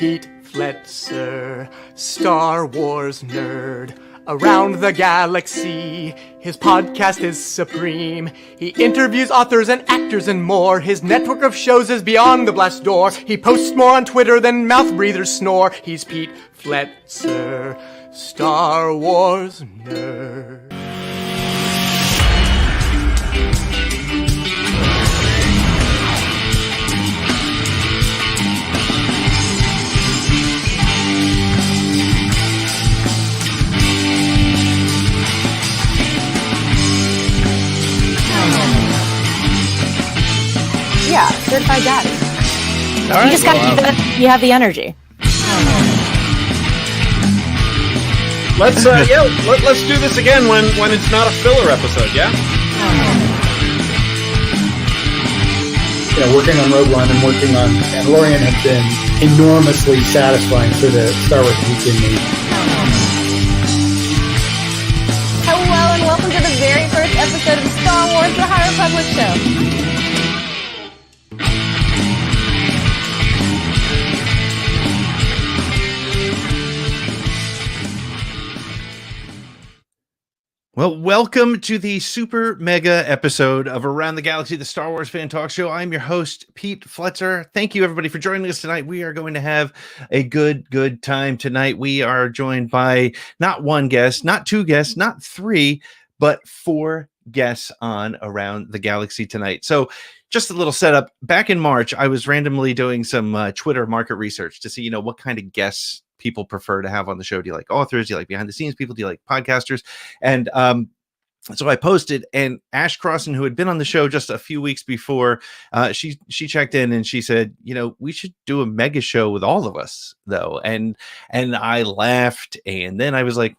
Pete Fletzer, Star Wars nerd. Around the galaxy, his podcast is supreme. He interviews authors and actors and more. His network of shows is beyond the blast door. He posts more on Twitter than mouth breathers snore. He's Pete Fletzer, Star Wars nerd. Yeah, certified daddy. All right, You just you have the energy. Let's do this again when it's not a filler episode, yeah? Yeah, working on Rogue One and working on Mandalorian have been enormously satisfying for the Star Wars Weekend Navy. Hello and welcome to the very first episode of Star Wars: The High Republic Show. Well, welcome to the super mega episode of Around the Galaxy, the Star Wars Fan Talk Show. I'm your host, Pete Fletzer. Thank you, everybody, for joining us tonight. We are going to have a good time tonight. We are joined by not one guest, not two guests, not three, but four guests on Around the Galaxy tonight. So just a little setup. Back in March, I was randomly doing some Twitter market research to see, what kind of guests people prefer to have on the show. Do you like authors? Do you like behind the scenes people? Do you like podcasters? And so I posted, and Ash Crossan, who had been on the show just a few weeks before, she checked in and she said, we should do a mega show with all of us, though. And I laughed, and then I was like,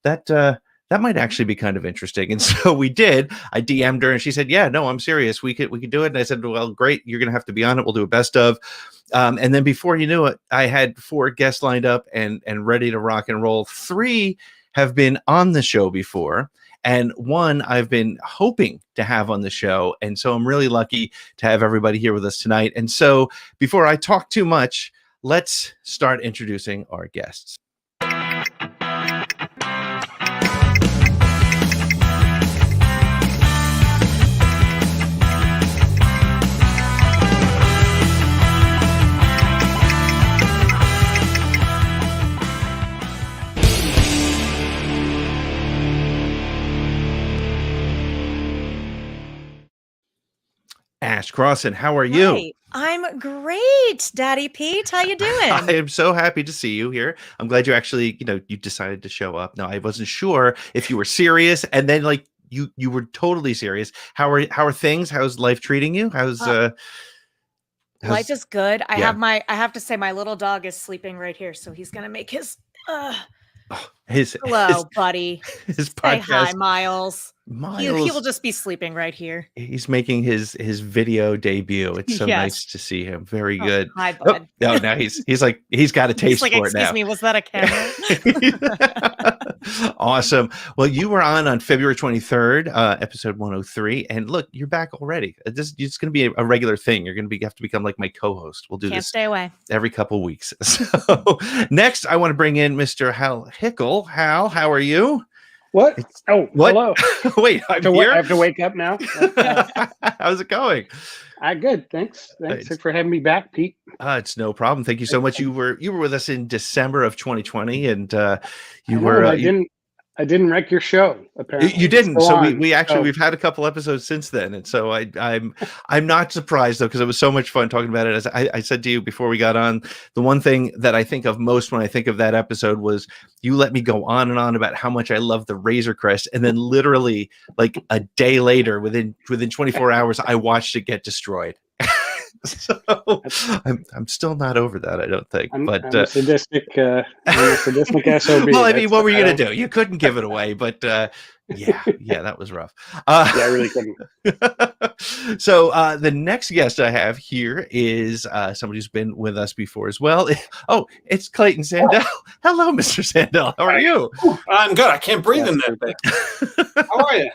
that might actually be kind of interesting. And so we did. I DM'd her and she said, yeah, no, I'm serious. We could do it. And I said, well, great. You're going to have to be on it. We'll do a best of. And then before you knew it, I had four guests lined up and ready to rock and roll. Three have been on the show before, and one I've been hoping to have on the show. And so I'm really lucky to have everybody here with us tonight. And so before I talk too much, let's start introducing our guests. Ash Crossan, how are you? Hi, I'm great, Daddy Pete. How you doing? I am so happy to see you here. I'm glad you actually, you decided to show up. Now, I wasn't sure if you were serious, and then you were totally serious. How are things? How's life treating you? How's life is good. I have to say my little dog is sleeping right here, so he's gonna make his hello, buddy. His Say podcast. hi, Miles. He will just be sleeping right here. He's making his video debut. It's so nice to see him. Very good. Hi, bud. Oh, no, now he's like he's got a taste for it now. Excuse me, was that a camera? Awesome. Well, you were on February 23rd, episode 103, and look, you're back already. It's going to be a regular thing. You're going to have to become like my co-host. We'll do Can't this stay away every couple weeks. So next, I want to bring in Mr. Hal Hickel. Hal, how are you? What? What? Hello. Wait, I'm here? I have to wake up now. How's it going? Good. Thanks for having me back, Pete. It's no problem. Thank you so much. You were with us in December of 2020, and I didn't wreck your show. Apparently, you didn't. So we've had a couple episodes since then, and so I'm not surprised though, because it was so much fun talking about it. As I said to you before we got on, the one thing that I think of most when I think of that episode was you let me go on and on about how much I love the Razor Crest, and then literally like a day later, within 24 hours, I watched it get destroyed. So I'm still not over that, I don't think. I'm a sadistic SOB. Well, I mean, what were you gonna do? You couldn't give it away, but yeah, that was rough. I really couldn't. So the next guest I have here is somebody who's been with us before as well. It's Clayton Sandell. Hello, Mr. Sandell. How are you? I'm good. I can't breathe in that thing. How are you?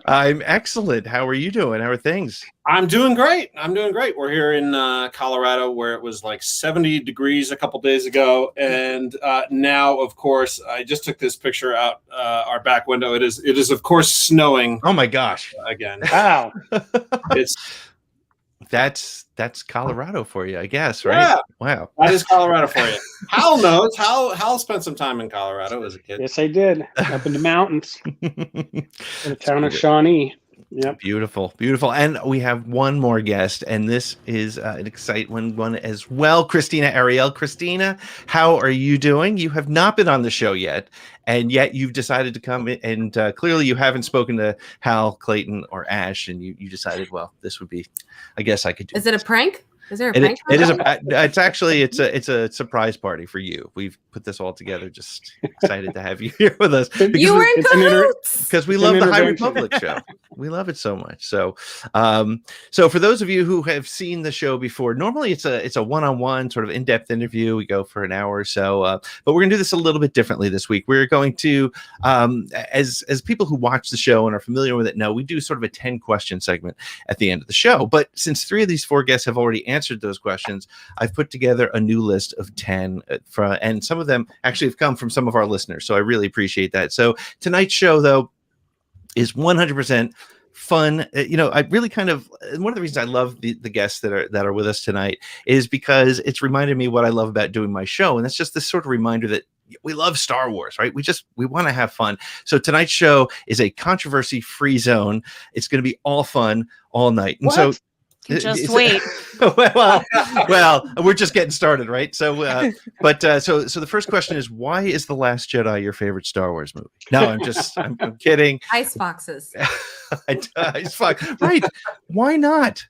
I'm excellent. How are you doing? How are things? I'm doing great. We're here in Colorado, where it was like 70 degrees a couple days ago, and now, of course, I just took this picture out our back window. It is of course snowing. Oh my gosh! Again, Wow. That's Colorado for you, I guess, right? Yeah. Wow. That is Colorado for you. Hal knows. Hal spent some time in Colorado as a kid. Yes, I did. Up in the mountains. In the town of Shawnee. Yep. Beautiful. And we have one more guest, and this is an exciting one as well. Krystina Arielle. Krystina, how are you doing? You have not been on the show yet, and yet you've decided to come in, and clearly you haven't spoken to Hal, Clayton, or Ash, and you decided, well, this would be, I guess I could do. Is it a prank? Is there a prank? It is it's a surprise party for you. We've put this all together. Just excited to have you here with us. You were in cahoots. Because we love the High Republic show. We love it so much. So for those of you who have seen the show before, normally it's a one-on-one sort of in-depth interview. We go for an hour or so, but we're gonna do this a little bit differently this week. We're going to, as people who watch the show and are familiar with it know, we do sort of a 10-question segment at the end of the show. But since 3 of these 4 guests have already answered those questions, I've put together a new list of 10, and some of them actually have come from some of our listeners. So I really appreciate that. So tonight's show, though, is 100% fun. I really kind of, one of the reasons I love the guests that are with us tonight is because it's reminded me what I love about doing my show, and that's just this sort of reminder that we love Star Wars, right? We want to have fun. So tonight's show is a controversy-free zone. It's going to be all fun all night, and so. Just wait. well, we're just getting started, right? So, so the first question is, why is The Last Jedi your favorite Star Wars movie? No, I'm kidding. Ice foxes. Ice fox, right? Why not?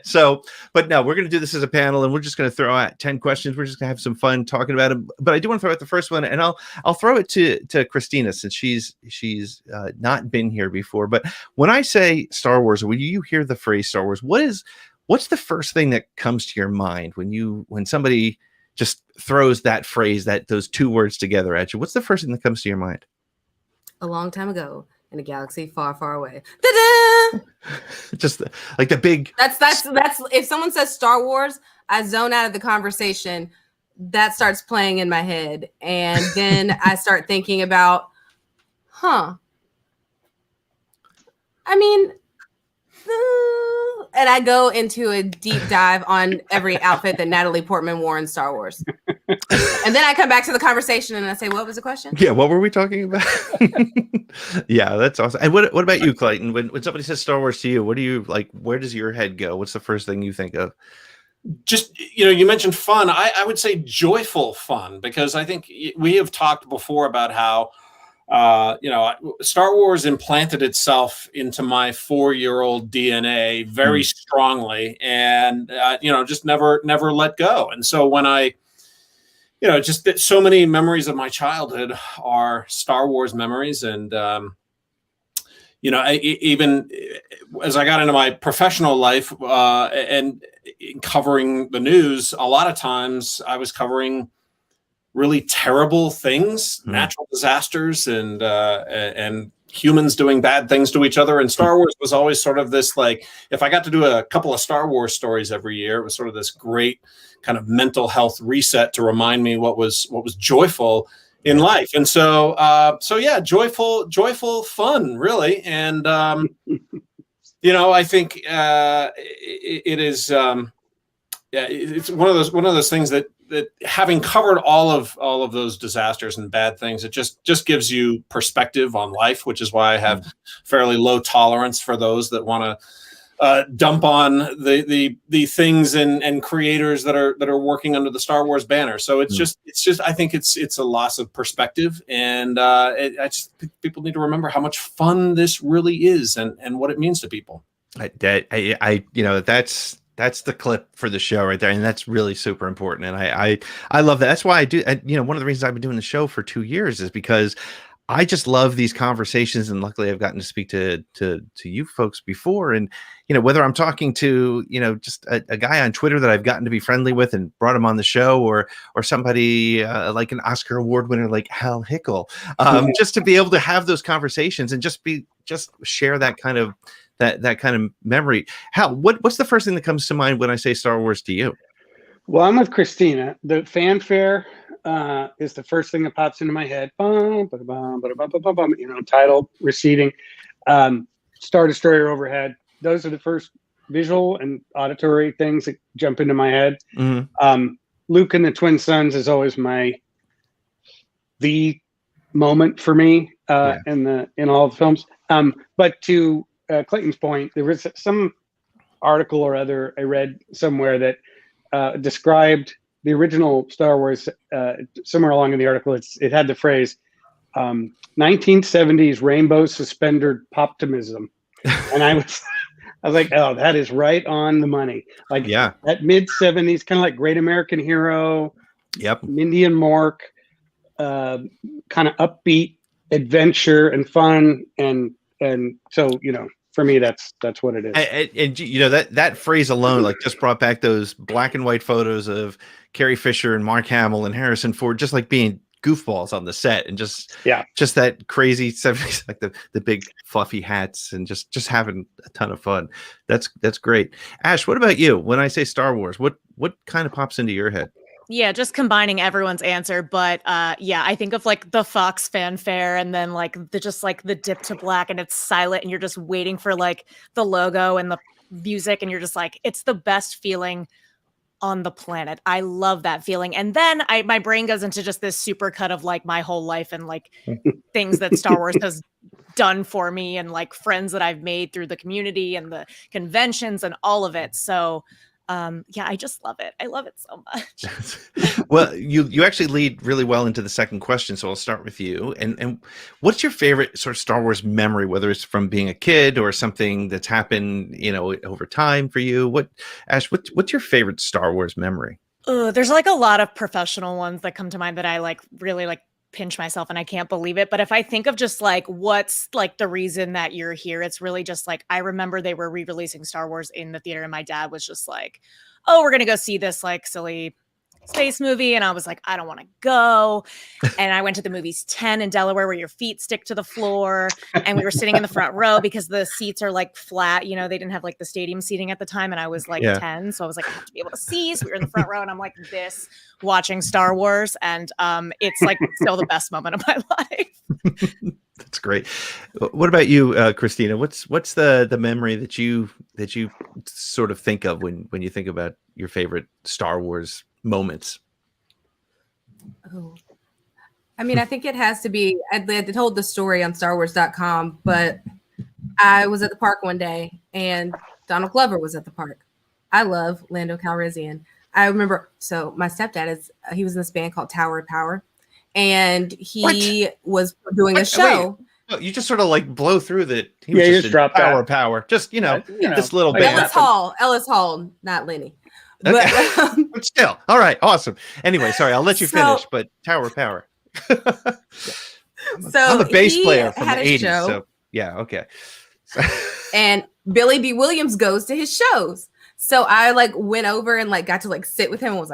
So, but no, we're going to do this as a panel, and we're just going to throw out 10 questions. We're just going to have some fun talking about them. But I do want to throw out the first one, and I'll throw it to Krystina, since she's not been here before. But when I say Star Wars, or when you hear the phrase Star Wars, what's the first thing that comes to your mind when somebody just throws that phrase, those 2 words together at you? What's the first thing that comes to your mind? A long time ago, in a galaxy far, far away. Ta-da! Just like the big. That's. If someone says Star Wars, I zone out of the conversation. That starts playing in my head, and then I start thinking about, and I go into a deep dive on every outfit that Natalie Portman wore in Star Wars. And then I come back to the conversation and I say, what was the question? Yeah, what were we talking about? Yeah, that's awesome. And what about you, Clayton? When somebody says Star Wars to you, what do you like? Where does your head go? What's the first thing you think of? Just, you mentioned fun. I would say joyful fun, because I think we have talked before about how Star Wars implanted itself into my 4-year-old DNA very strongly, and just never let go. And so when I, just that so many memories of my childhood are Star Wars memories, and even as I got into my professional life and covering the news, a lot of times I was covering really terrible things, natural disasters, and humans doing bad things to each other. And Star Wars was always sort of this, like, if I got to do a couple of Star Wars stories every year, it was sort of this great kind of mental health reset to remind me what was joyful in life. And so yeah, joyful fun, really. And I think it is it's one of those things that having covered all of those disasters and bad things, it just gives you perspective on life, which is why I have fairly low tolerance for those that want to dump on the things and creators that are working under the Star Wars banner. So it's just I think it's a loss of perspective, and I just think people need to remember how much fun this really is and what it means to people. That's the clip for the show right there, and that's really super important. And I love that. That's why I do. One of the reasons I've been doing the show for 2 years is because I just love these conversations, and luckily I've gotten to speak to you folks before. And whether I'm talking to just a guy on Twitter that I've gotten to be friendly with and brought him on the show, or somebody like an Oscar award winner like Hal Hickel, just to be able to have those conversations and just share that kind of memory. Hal, what's the first thing that comes to mind when I say Star Wars to you? Well, I'm with Krystina. The fanfare is the first thing that pops into my head. Title receding, Star Destroyer overhead. Those are the first visual and auditory things that jump into my head. Mm-hmm. Luke and the Twin Suns is always the moment for me in all the films. But to Clayton's point, there was some article or other I read somewhere that described the original Star Wars, somewhere along in the article, it had the phrase 1970s rainbow suspender poptimism. And I was like, oh, that is right on the money. Like that mid 70s, kind of like Great American Hero, Mindy and Mork, kind of upbeat adventure and fun. And so, for me, that's what it is. And that phrase alone, like, just brought back those black and white photos of Carrie Fisher and Mark Hamill and Harrison Ford, just like being goofballs on the set, and just that crazy 70s, like the big fluffy hats, and just having a ton of fun. That's great. Ash, what about you? When I say Star Wars, what kind of pops into your head? Yeah, just combining everyone's answer, but I think of like the Fox fanfare, and then like the dip to black, and it's silent, and you're just waiting for like the logo and the music, and you're just like, it's the best feeling on the planet. I love that feeling. And then my brain goes into just this super cut of like my whole life and like things that Star Wars has done for me, and like friends that I've made through the community and the conventions and all of it. So I just love it. I love it so much. Well, you actually lead really well into the second question, so I'll start with you. And what's your favorite sort of Star Wars memory, whether it's from being a kid or something that's happened, over time for you? Ash, what's your favorite Star Wars memory? There's like a lot of professional ones that come to mind that I like really like pinch myself and I can't believe it. But if I think of just like what's like the reason that you're here, it's really just like, I remember they were re-releasing Star Wars in the theater, and my dad was just like, oh, we're gonna go see this like silly space movie, and I was like, I don't want to go. And I went to the movies 10 in Delaware, where your feet stick to the floor, and we were sitting in the front row because the seats are like flat, they didn't have like the stadium seating at the time, and I was like 10, so I was like, I have to be able to see. So we were in the front row, and I'm like this watching Star Wars, and it's like still the best moment of my life. That's great. What about you, Krystina? What's the memory that you sort of think of when you think about your favorite Star Wars moments? Oh, I mean, I think it has to be, I told the story on StarWars.com, but I was at the park one day and Donald Glover was at the park. I love Lando Calrissian. I remember, so my stepdad he was in this band called Tower of Power, and he was doing a show. Wait. You just sort of like blow through that. He was just dropped Tower of Power. Just, this little band. Ellis Hall, not Lenny. Okay. But still, all right, awesome. Anyway, sorry, I'll let you finish. But Tower of Power. So I'm a bass player from the 80s. Show, so yeah, okay. And Billy D. Williams goes to his shows. So I like went over and like got to like sit with him and was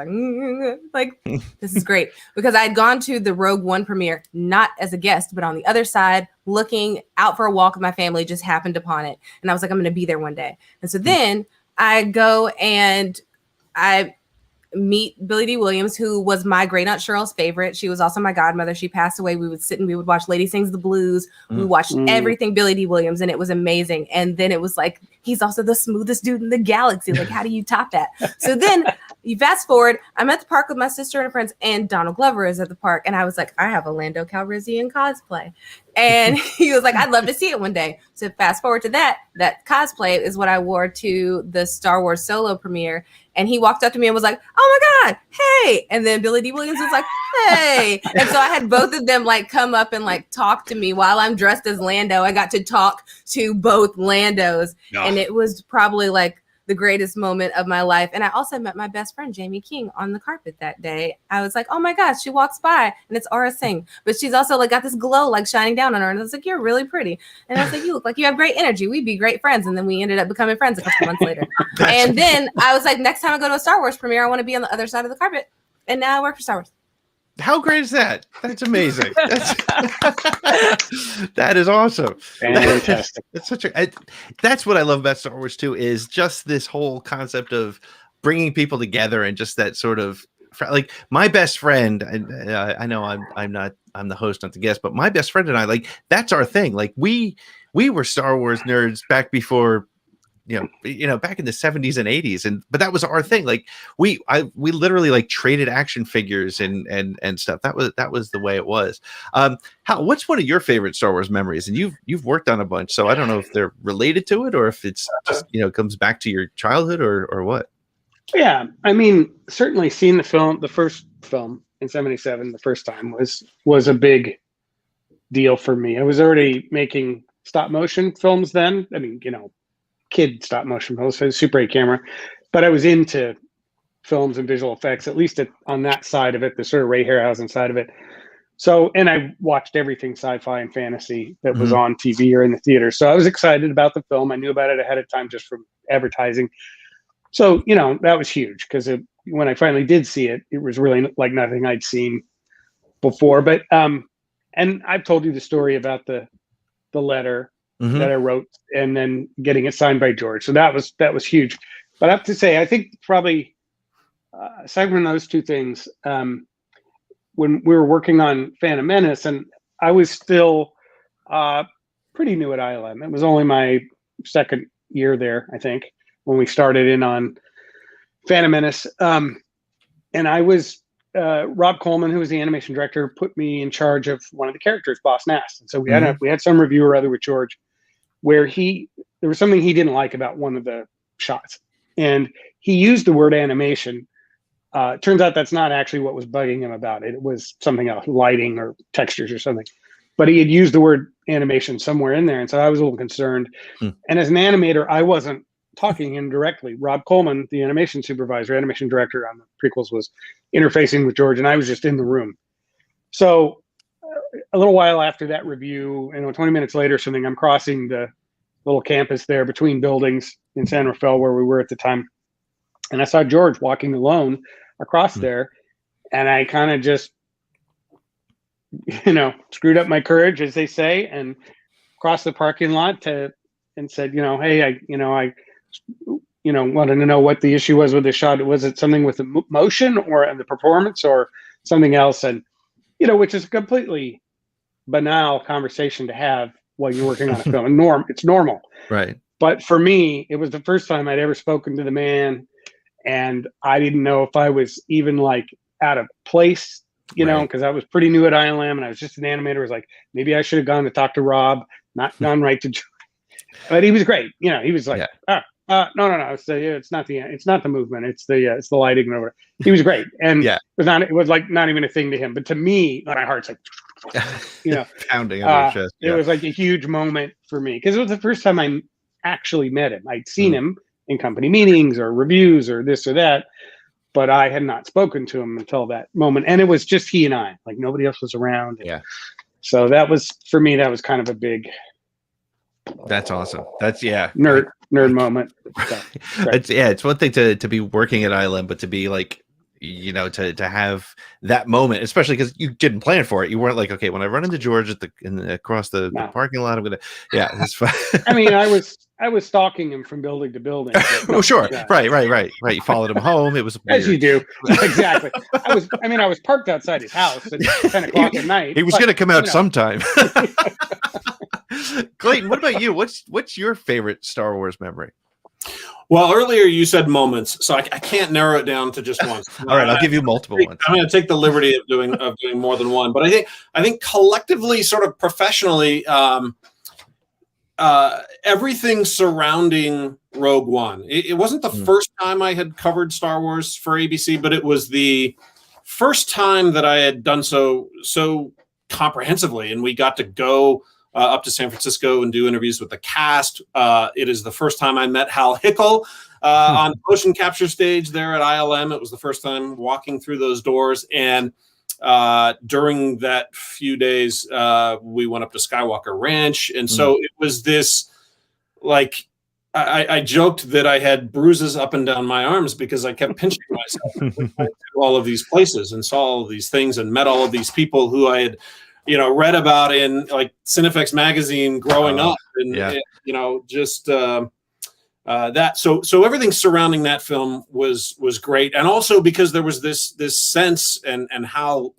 like, this is great, because I had gone to the Rogue One premiere, not as a guest, but on the other side, looking out for a walk with my family, just happened upon it. And I was like, I'm going to be there one day. And so then I go and I meet Billy D. Williams, who was my great aunt Cheryl's favorite. She was also my godmother. She passed away. We would sit and we would watch Lady Sings the Blues. We watched everything Billy D. Williams, and it was amazing. And then it was like, he's also the smoothest dude in the galaxy. Like, how do you top that? So then you fast forward, I'm at the park with my sister and her friends, and Donald Glover is at the park. And I was like, I have a Lando Calrissian cosplay. And he was like, I'd love to see it one day. So fast forward to that cosplay is what I wore to the Star Wars Solo premiere. And he walked up to me and was like, oh my God, hey. And then Billy D. Williams was like, hey. And so I had both of them like come up and like talk to me while I'm dressed as Lando. I got to talk to both Landos. And it was probably like the greatest moment of my life. And I also met my best friend, Jamie King, on the carpet that day. I was like, oh my gosh, she walks by and it's Aura Singh. But she's also like got this glow like shining down on her. And I was like, you're really pretty. And I was like, you look like you have great energy. We'd be great friends. And then we ended up becoming friends a couple months later. And then I was like, next time I go to a Star Wars premiere, I want to be on the other side of the carpet. And now I work for Star Wars. How great is that? That's amazing. That is awesome. Fantastic. That's what I love about Star Wars too, is just this whole concept of bringing people together and just that sort of like my best friend. I know I'm the host, not the guest, but my best friend and I, like, that's our thing. Like we were Star Wars nerds back before. Back in the 70s and 80s, but that was our thing. Like we literally like traded action figures and stuff. That was the way it was. What's one of your favorite Star Wars memories? And you've worked on a bunch, so I don't know if they're related to it or if it's just comes back to your childhood or what. Yeah, I mean, certainly seeing the first film in '77, the first time was a big deal for me. I was already making stop motion films then. I mean, kid stop motion films, so Super 8 camera, but I was into films and visual effects, at least on that side of it, the sort of Ray Harryhausen side of it. So, and I watched everything sci-fi and fantasy that was on TV or in the theater. So I was excited about the film. I knew about it ahead of time just from advertising. So, that was huge because when I finally did see it, it was really like nothing I'd seen before. But, and I've told you the story about the letter that I wrote and then getting it signed by George. So that was huge. But I have to say, I think probably aside from those two things, when we were working on Phantom Menace, and I was still pretty new at ILM. It was only my second year there, I think, when we started in on Phantom Menace. And I was Rob Coleman, who was the animation director, put me in charge of one of the characters, Boss Nass. And so we had some review or other with George where there was something he didn't like about one of the shots. And he used the word animation. Turns out that's not actually what was bugging him about it. It was something else, lighting or textures or something. But he had used the word animation somewhere in there. And so I was a little concerned. And as an animator, I wasn't talking to him directly. Rob Coleman, the animation supervisor, animation director on the prequels, was interfacing with George, and I was just in the room. So a little while after that review, 20 minutes later or something, I'm crossing the little campus there between buildings in San Rafael where we were at the time. And I saw George walking alone across there. And I kind of just, screwed up my courage, as they say, and crossed the parking lot and said, hey, I wanted to know what the issue was with the shot. Was it something with the motion or the performance or something else? And, which is a completely banal conversation to have while you're working on a film. It's normal. Right. But for me, it was the first time I'd ever spoken to the man. And I didn't know if I was even like out of place, because I was pretty new at ILM and I was just an animator. I was like, maybe I should have gone to talk to Rob, not gone right to, but he was great. He was like, no. It's not the movement. It's the lighting or whatever. He was great. And it was like not even a thing to him, but to me, my heart's like, pounding on your chest. It was like a huge moment for me because it was the first time I actually met him. I'd seen him in company meetings or reviews or this or that, but I had not spoken to him until that moment. And it was just he and I, like nobody else was around. Yeah. So that was, for me, that was kind of a big. That's awesome. That's nerd moment. So, it's one thing to be working at ILM, but to be like, to have that moment, especially because you didn't plan for it. You weren't like, okay, when I run into George across the parking lot, I'm gonna, that's fine. I mean, I was stalking him from building to building. Oh, sure, right. You followed him home. It was weird. As you do, exactly. I was parked outside his house at 10 o'clock at night. He was going to come out sometime. Clayton, what about you? What's your favorite Star Wars memory? Well, earlier you said moments, so I can't narrow it down to just one. All right, I'll give you multiple ones. I'm going to take the liberty of doing more than one, but I think collectively, sort of professionally, everything surrounding Rogue One. It wasn't the first time I had covered Star Wars for ABC, but it was the first time that I had done so comprehensively, and we got to go up to San Francisco and do interviews with the cast. It is the first time I met Hal Hickel on the motion capture stage there at ILM. It was the first time walking through those doors. And during that few days, we went up to Skywalker Ranch. And so it was this, like, I joked that I had bruises up and down my arms because I kept pinching myself. We went to all of these places and saw all of these things and met all of these people who I had, read about in like Cinefex magazine growing up, and just that. So everything surrounding that film was great, and also because there was this sense, and Hal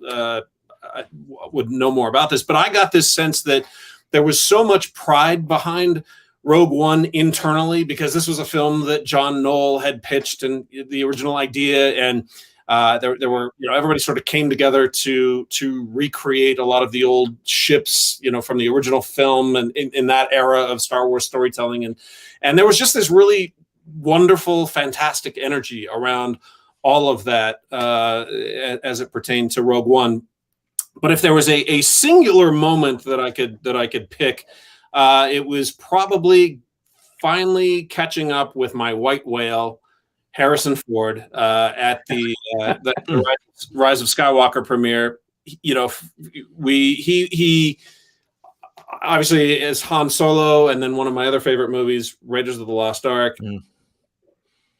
would know more about this, but I got this sense that there was so much pride behind Rogue One internally, because this was a film that John Knoll had pitched and the original idea, and there were, everybody sort of came together to recreate a lot of the old ships, from the original film and in that era of Star Wars storytelling. And there was just this really wonderful, fantastic energy around all of that as it pertained to Rogue One. But if there was a singular moment that I could pick, it was probably finally catching up with my white whale, Harrison Ford, at the Rise of Skywalker premiere. He obviously is Han Solo, and then one of my other favorite movies, Raiders of the Lost Ark,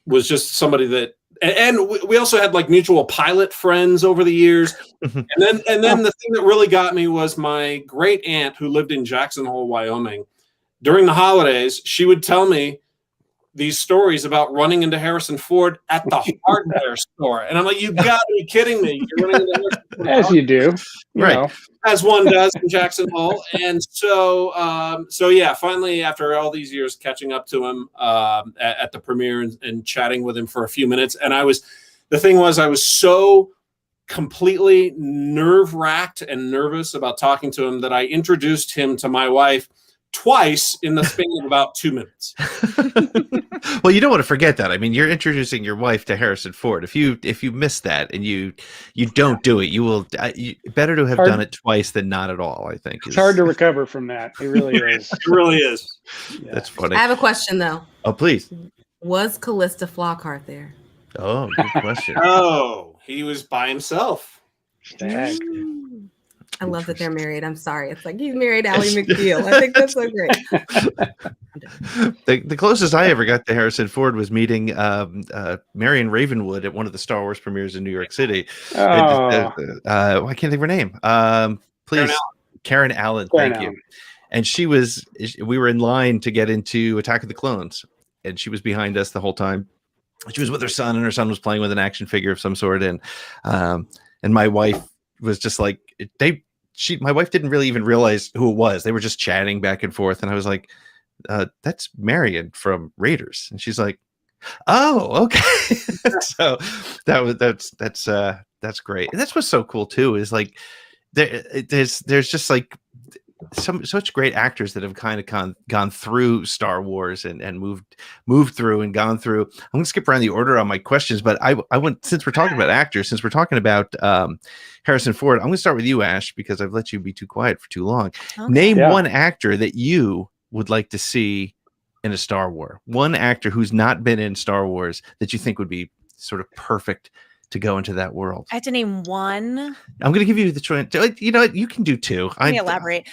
was just somebody that, and we also had like mutual pilot friends over the years. And then the thing that really got me was my great aunt who lived in Jackson Hole, Wyoming. During the holidays, she would tell me these stories about running into Harrison Ford at the hardware store. And I'm like, you gotta be kidding me. You're running into Harrison Ford. As you do. Right. As one does in Jackson Hole. And so yeah, finally, after all these years catching up to him at the premiere and chatting with him for a few minutes. And I was so completely nerve-wracked and nervous about talking to him that I introduced him to my wife twice in the span of about 2 minutes. Well, you don't want to forget that. I mean, you're introducing your wife to Harrison Ford. If you miss that and you don't do it, you will. Better to have done it twice than not at all, I think. It's hard to recover from that. It really is. It really is. Yeah. That's funny. I have a question though. Oh, please. Was Callista Flockhart there? Oh, good question. Oh, he was by himself. Stag. I love that they're married. I'm sorry. It's like he's married Ally McBeal. I think that's so great. The closest I ever got to Harrison Ford was meeting Marion Ravenwood at one of the Star Wars premieres in New York City. I can't think of her name. Please, Karen Allen. Thank you. And we were in line to get into Attack of the Clones, and she was behind us the whole time. She was with her son, and her son was playing with an action figure of some sort. And my wife was just like, my wife didn't really even realize who it was. They were just chatting back and forth. And I was like, that's Marion from Raiders. And she's like, oh, okay. So that's great. And that's what's so cool too, is like, there's just like such great actors that have kind of gone through Star Wars and moved through and gone through. I'm going to skip around the order on my questions, but I went, since we're talking about actors, since we're talking about Harrison Ford, I'm going to start with you, Ash, because I've let you be too quiet for too long. Okay. Name one actor that you would like to see in a Star Wars. One actor who's not been in Star Wars that you think would be sort of perfect to go into that world. I have to name one. I'm going to give you the choice. You know what? You can do two. Let me elaborate.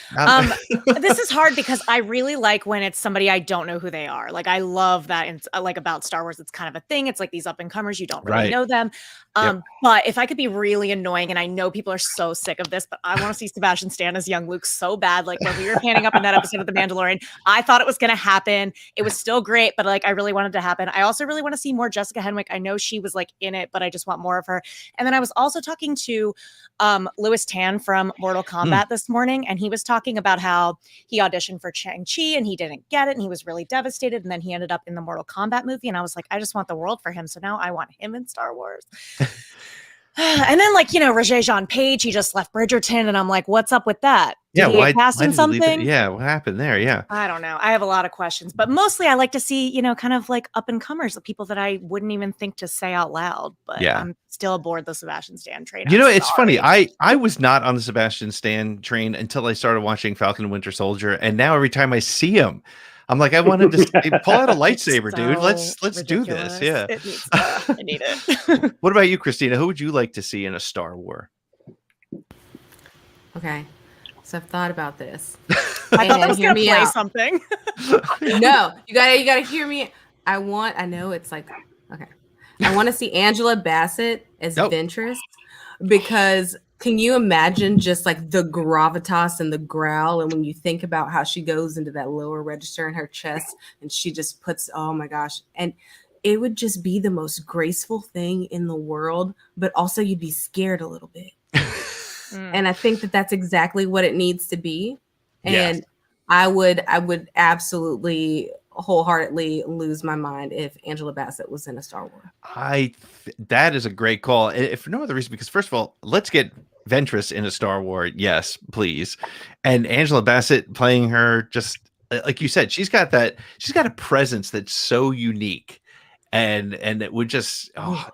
This is hard because I really like when it's somebody I don't know who they are. Like, I love that. And like about Star Wars, it's kind of a thing. It's like these up and comers. You don't really know them. But if I could be really annoying, and I know people are so sick of this, but I want to see Sebastian Stan as young Luke so bad. Like when we were panning up in that episode of The Mandalorian, I thought it was going to happen. It was still great, but like I really wanted to happen. I also really want to see more Jessica Henwick. I know she was like in it, but I just want more of her. And then I was also talking to Louis Tan from Mortal Kombat this morning, and he was talking about how he auditioned for Shang-Chi and he didn't get it, and he was really devastated. And then he ended up in the Mortal Kombat movie, and I was like, I just want the world for him. So now I want him in Star Wars. And then, like, Regé-Jean Page, he just left Bridgerton, and I'm like, what's up with that? Did he get cast in something? Yeah, what happened there? Yeah. I don't know. I have a lot of questions, but mostly I like to see, kind of like up and comers, the people that I wouldn't even think to say out loud. But I'm still aboard the Sebastian Stan train. It's funny. I was not on the Sebastian Stan train until I started watching Falcon and Winter Soldier, and now every time I see him, I'm like, I wanted to pull out a lightsaber, dude. Let's do this. Yeah. I need it. What about you, Krystina? Who would you like to see in a Star Wars? Okay. So I've thought about this. I thought I was going to play something. No, you gotta hear me. I know it's like, okay. I want to see Angela Bassett as Ventress, because can you imagine just like the gravitas and the growl? And when you think about how she goes into that lower register in her chest and she just puts, oh my gosh. And it would just be the most graceful thing in the world, but also you'd be scared a little bit. And I think that that's exactly what it needs to be. And yes. I would absolutely wholeheartedly lose my mind if Angela Bassett was in a Star Wars. That is a great call. If for no other reason, because first of all, let's get Ventress in a Star Wars. Yes, please. And Angela Bassett playing her, just like you said, she's got a presence that's so unique. And it would just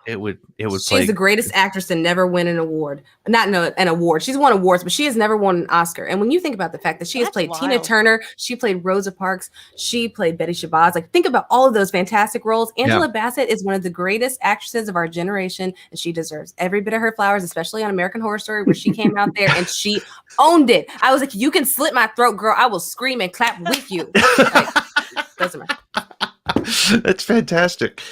it would She's the greatest actress and never win an award. Not an award. She's won awards, but she has never won an Oscar. And when you think about the fact that she has played Tina Turner, she played Rosa Parks, she played Betty Shabazz. Like, think about all of those fantastic roles. Angela Bassett is one of the greatest actresses of our generation, and she deserves every bit of her flowers, especially on American Horror Story, where she came out there and she owned it. I was like, you can slit my throat, girl. I will scream and clap with you. Like, doesn't matter. That's fantastic.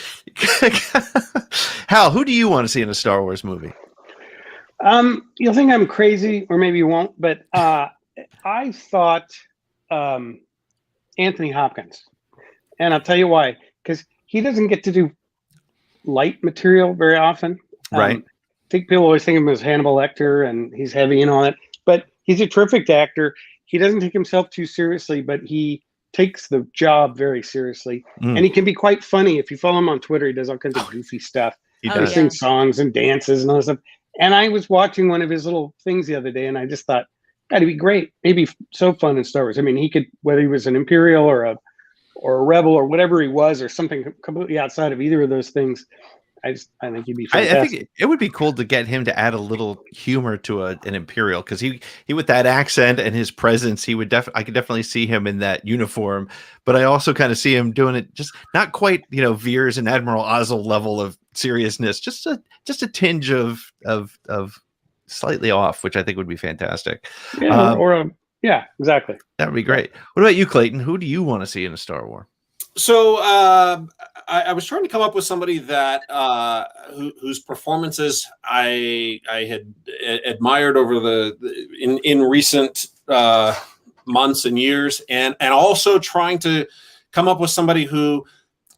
Hal, who do you want to see in a Star Wars movie? You'll think I'm crazy, or maybe you won't, but I thought Anthony Hopkins. And I'll tell you why. Because he doesn't get to do light material very often. Right. I think people always think of him as Hannibal Lecter, and he's heavy and all that. But he's a terrific actor. He doesn't take himself too seriously, but he takes the job very seriously, and he can be quite funny. If you follow him on Twitter, he does all kinds of goofy stuff. He sings songs and dances and all that stuff. And I was watching one of his little things the other day, and I just thought, God, it'd be great. Maybe so fun in Star Wars. I mean, he could, whether he was an Imperial or a rebel or whatever he was, or something completely outside of either of those things. I think he'd be fantastic. I think it would be cool to get him to add a little humor to an Imperial, because he with that accent and his presence, I could definitely see him in that uniform. But I also kind of see him doing it just not quite, Veers and Admiral Ozzel level of seriousness, just a tinge of slightly off, which I think would be fantastic. Yeah, exactly. That would be great. What about you, Clayton? Who do you want to see in a Star Wars? So I was trying to come up with somebody that whose performances I had admired over in recent months and years, and also trying to come up with somebody who,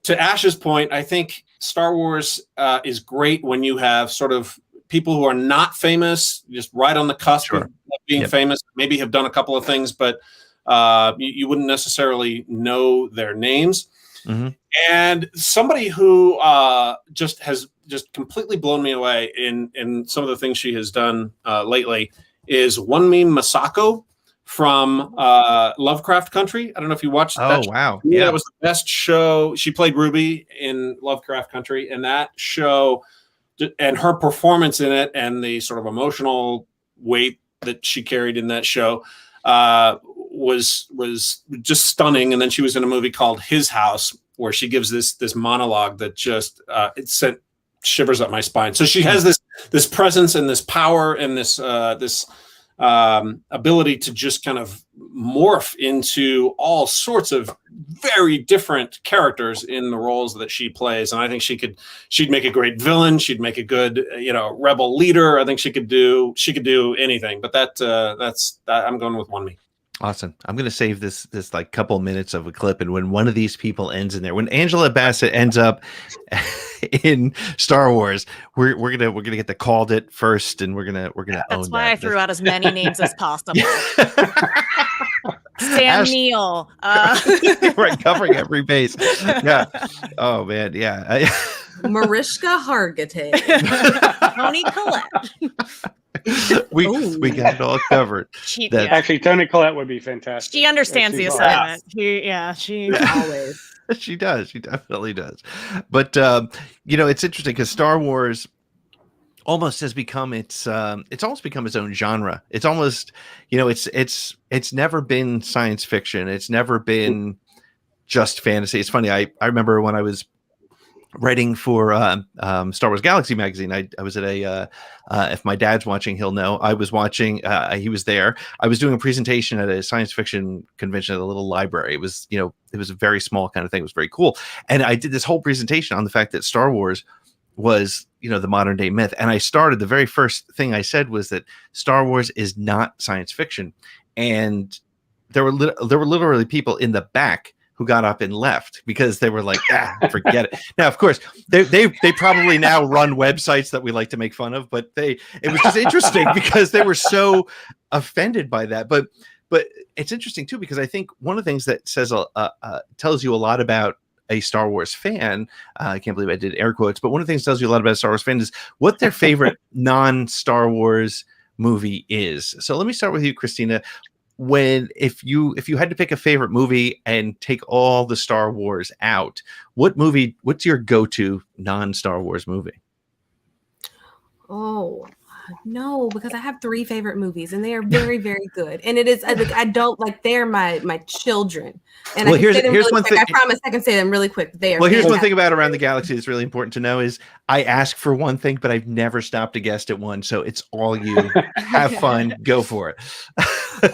to Ash's point, I think Star Wars is great when you have sort of people who are not famous, just right on the cusp of being famous, maybe have done a couple of things, but you wouldn't necessarily know their names. Mm-hmm. And somebody who just has completely blown me away in some of the things she has done lately is Wunmi Masako from Lovecraft Country. I don't know if you watched that. Oh, wow. Yeah, it was the best show. She played Ruby in Lovecraft Country, and that show and her performance in it and the sort of emotional weight that she carried in that show was just stunning. And then she was in a movie called His House, where she gives this monologue that just it sent shivers up my spine. So she has this presence and this power and this ability to just kind of morph into all sorts of very different characters in the roles that she plays. And I think she'd make a great villain. She'd make a good, rebel leader. I think she could do anything, but that's I'm going with Wunmi. Awesome. I'm going to save this like couple minutes of a clip, and when one of these people ends in there, when Angela Bassett ends up in Star Wars, we're gonna get the called it first, and we're gonna own that. That's why I threw out as many names as possible. Sam Neill. Right, covering every base. Yeah. Oh man, yeah. Mariska Hargitay. Toni Collette. we got it all covered. Actually, Toni Collette would be fantastic. She understands the assignment. She always. She does. She definitely does. But it's interesting because Star Wars almost has become it's almost become its own genre. It's almost, it's never been science fiction. It's never been just fantasy. It's funny. I remember when I was writing for Star Wars Galaxy magazine. I was at a if my dad's watching, he'll know. I was watching. He was there. I was doing a presentation at a science fiction convention at a little library. It was it was a very small kind of thing. It was very cool. And I did this whole presentation on the fact that Star Wars was the modern day myth. And I started, the very first thing I said was that Star Wars is not science fiction. And there were literally people in the back who got up and left because they were like, forget it. Now, of course, they probably now run websites that we like to make fun of, but it was just interesting because they were so offended by that. But it's interesting too, because I think one of the things that tells you a lot about a Star Wars fan, I can't believe I did air quotes, but one of the things that tells you a lot about a Star Wars fan is what their favorite non-Star Wars movie is. So let me start with you, Krystina. If you had to pick a favorite movie and take all the Star Wars out, what's your go-to non-Star Wars movie? Oh, no, because I have 3 favorite movies and they are very, very good. And it is, I don't like, they're my children. And well, I can say them here's really one quick. thing. I promise I can say them really quick. They are. Well, here's one thing about Around the Galaxy that's really important to know is I ask for one thing, but I've never stopped a guest at one. So it's all you. Have fun. Go for it.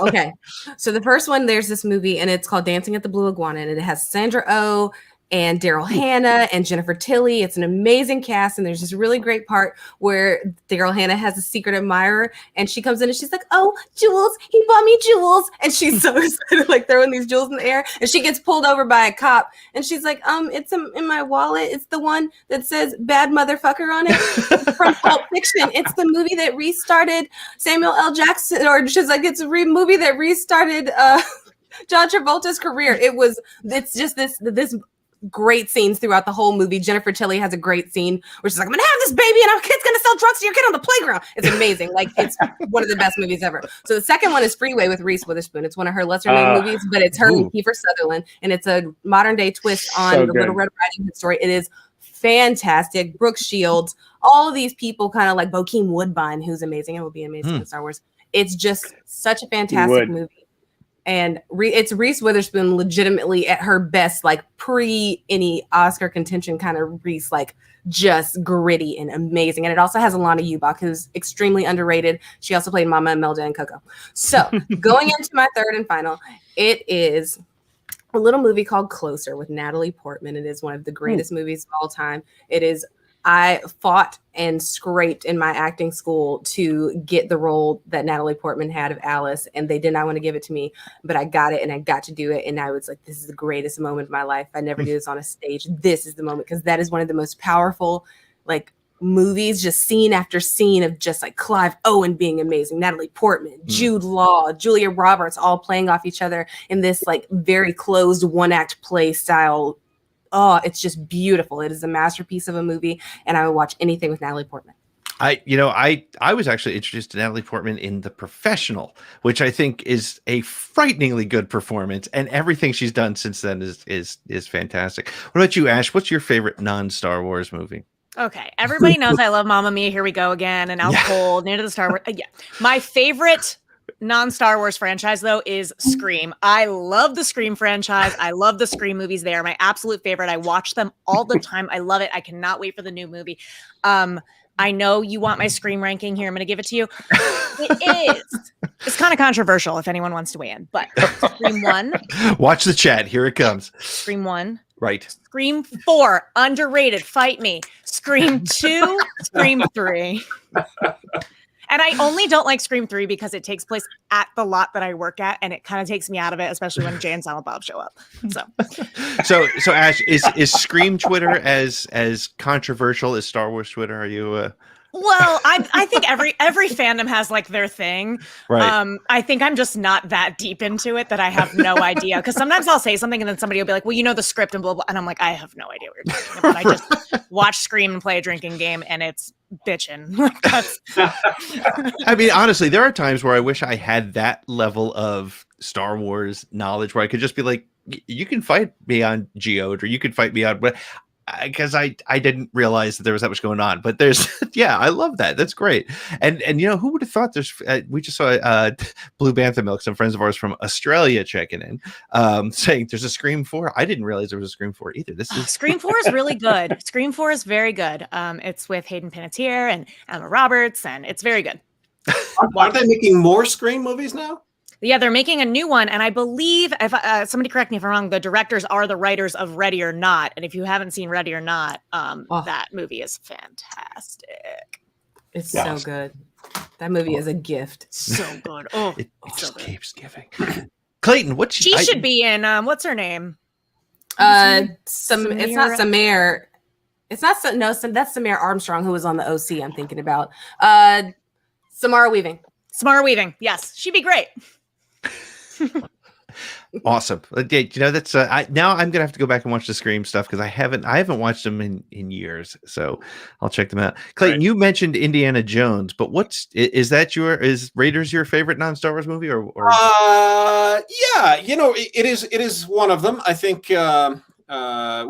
Okay. So the first one, there's this movie and it's called Dancing at the Blue Iguana. And it has Sandra Oh and Daryl Hannah and Jennifer Tilly. It's an amazing cast. And there's this really great part where Daryl Hannah has a secret admirer and she comes in and she's like, oh, jewels, he bought me jewels. And she's so excited, like throwing these jewels in the air. And she gets pulled over by a cop. And she's like, it's in my wallet. It's the one that says bad motherfucker on it. It's from Pulp Fiction. It's the movie that restarted Samuel L. Jackson, or she's like, it's a movie that restarted John Travolta's career. It's just this great scenes throughout the whole movie. Jennifer Tilly has a great scene where she's like, I'm gonna have this baby and our kid's gonna sell drugs to your kid on the playground. It's amazing. Like, it's one of the best movies ever. So the second one is Freeway with Reese Witherspoon. It's one of her lesser known movies, but it's her and Kiefer Sutherland, and it's a modern day twist on the Little Red Riding Hood story. It is fantastic. Brooke Shields, all of these people, kind of like Bokeem Woodbine, who's amazing and will be amazing in Star Wars. It's just such a fantastic movie. And it's Reese Witherspoon legitimately at her best, like pre any Oscar contention kind of Reese, like just gritty and amazing. And it also has Alana Ubach, who's extremely underrated. She also played Mama Imelda and Coco. So going into my third and final, it is a little movie called Closer with Natalie Portman. It is one of the greatest movies of all time. I fought and scraped in my acting school to get the role that Natalie Portman had of Alice, and they did not want to give it to me, but I got it and I got to do it. And I was like, this is the greatest moment of my life. I never do this on a stage. This is the moment, because that is one of the most powerful, like, movies, just scene after scene of just like Clive Owen being amazing, Natalie Portman, Jude Law, Julia Roberts, all playing off each other in this like very closed one-act play style. Oh, it's just beautiful. It is a masterpiece of a movie, and I would watch anything with Natalie Portman. I was actually introduced to Natalie Portman in The Professional, which I think is a frighteningly good performance, and everything she's done since then is fantastic. What about you, Ash? What's your favorite non-Star Wars movie? Okay, everybody knows I love Mamma Mia, Here We Go Again, and Out Cold, Near to the Star Wars. My favorite non-Star Wars franchise, though, is Scream. I love the Scream franchise. I love the Scream movies. They are my absolute favorite. I watch them all the time. I love it. I cannot wait for the new movie. I know you want my Scream ranking here. I'm going to give it to you. It is. It's kind of controversial if anyone wants to weigh in, but Scream 1. Watch the chat. Here it comes. Scream 1. Right. Scream 4, underrated. Fight me. Scream 2, Scream 3. And I only don't like Scream 3 because it takes place at the lot that I work at, and it kind of takes me out of it, especially when Jay and Silent Bob show up. So Ash, is Scream Twitter as controversial as Star Wars Twitter? Are you Well, I think every fandom has like their thing. Right. I think I'm just not that deep into it that I have no idea. Because sometimes I'll say something and then somebody will be like, "Well, you know the script and blah blah," and I'm like, "I have no idea what you're talking about. I just watch Scream and play a drinking game, and it's bitching." Like that's. I mean, honestly, there are times where I wish I had that level of Star Wars knowledge where I could just be like, "You can fight me on Geode, or you can fight me on," but because I didn't realize that there was that much going on. But there's, yeah, I love that. That's great. And who would have thought there's, we just saw Blue Bantha Milk, some friends of ours from Australia checking in, saying there's a Scream 4. I didn't realize there was a Scream 4 either. This is Scream 4 is really good. Scream 4 is very good. It's with Hayden Panettiere and Emma Roberts, and it's very good. Aren't they making more Scream movies now? Yeah, they're making a new one, and I believe, if somebody correct me if I'm wrong, the directors are the writers of Ready or Not, and if you haven't seen Ready or Not, that movie is fantastic. It's so good. That movie is a gift. So good. Oh, it so just good. keeps giving. Clayton, She should be in. What's her name? It's not Samir. It's not that's Samir Armstrong who was on the OC. I'm thinking about Samara Weaving. Samara Weaving. Yes, she'd be great. Awesome. That's now I'm gonna have to go back and watch the Scream stuff because I haven't watched them in years, so I'll check them out. Clayton, you mentioned Indiana Jones, but is Raiders your favorite non-Star Wars movie or yeah, it is one of them. I think we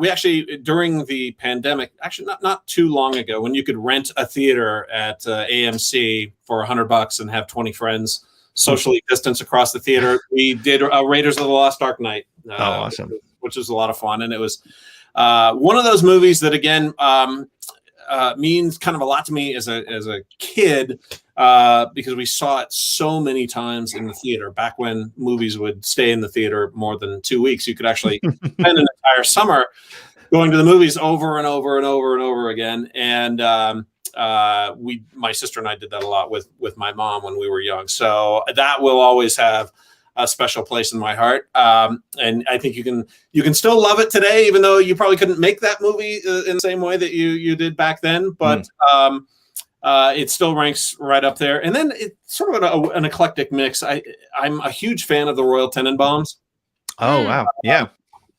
actually, during the pandemic, actually not too long ago, when you could rent a theater at AMC for $100 and have 20 friends socially distance across the theater, we did Raiders of the Lost Ark night. Awesome. Which was a lot of fun. And it was one of those movies that, again, means kind of a lot to me as a kid because we saw it so many times in the theater. Back when movies would stay in the theater more than 2 weeks, you could actually spend an entire summer going to the movies over and over and over and over again. And my sister and I did that a lot with my mom when we were young. So that will always have a special place in my heart. And I think you can still love it today, even though you probably couldn't make that movie in the same way that you did back then. But it still ranks right up there. And then it's sort of an eclectic mix. I'm a huge fan of the Royal Tenenbaums. Oh, wow. Yeah.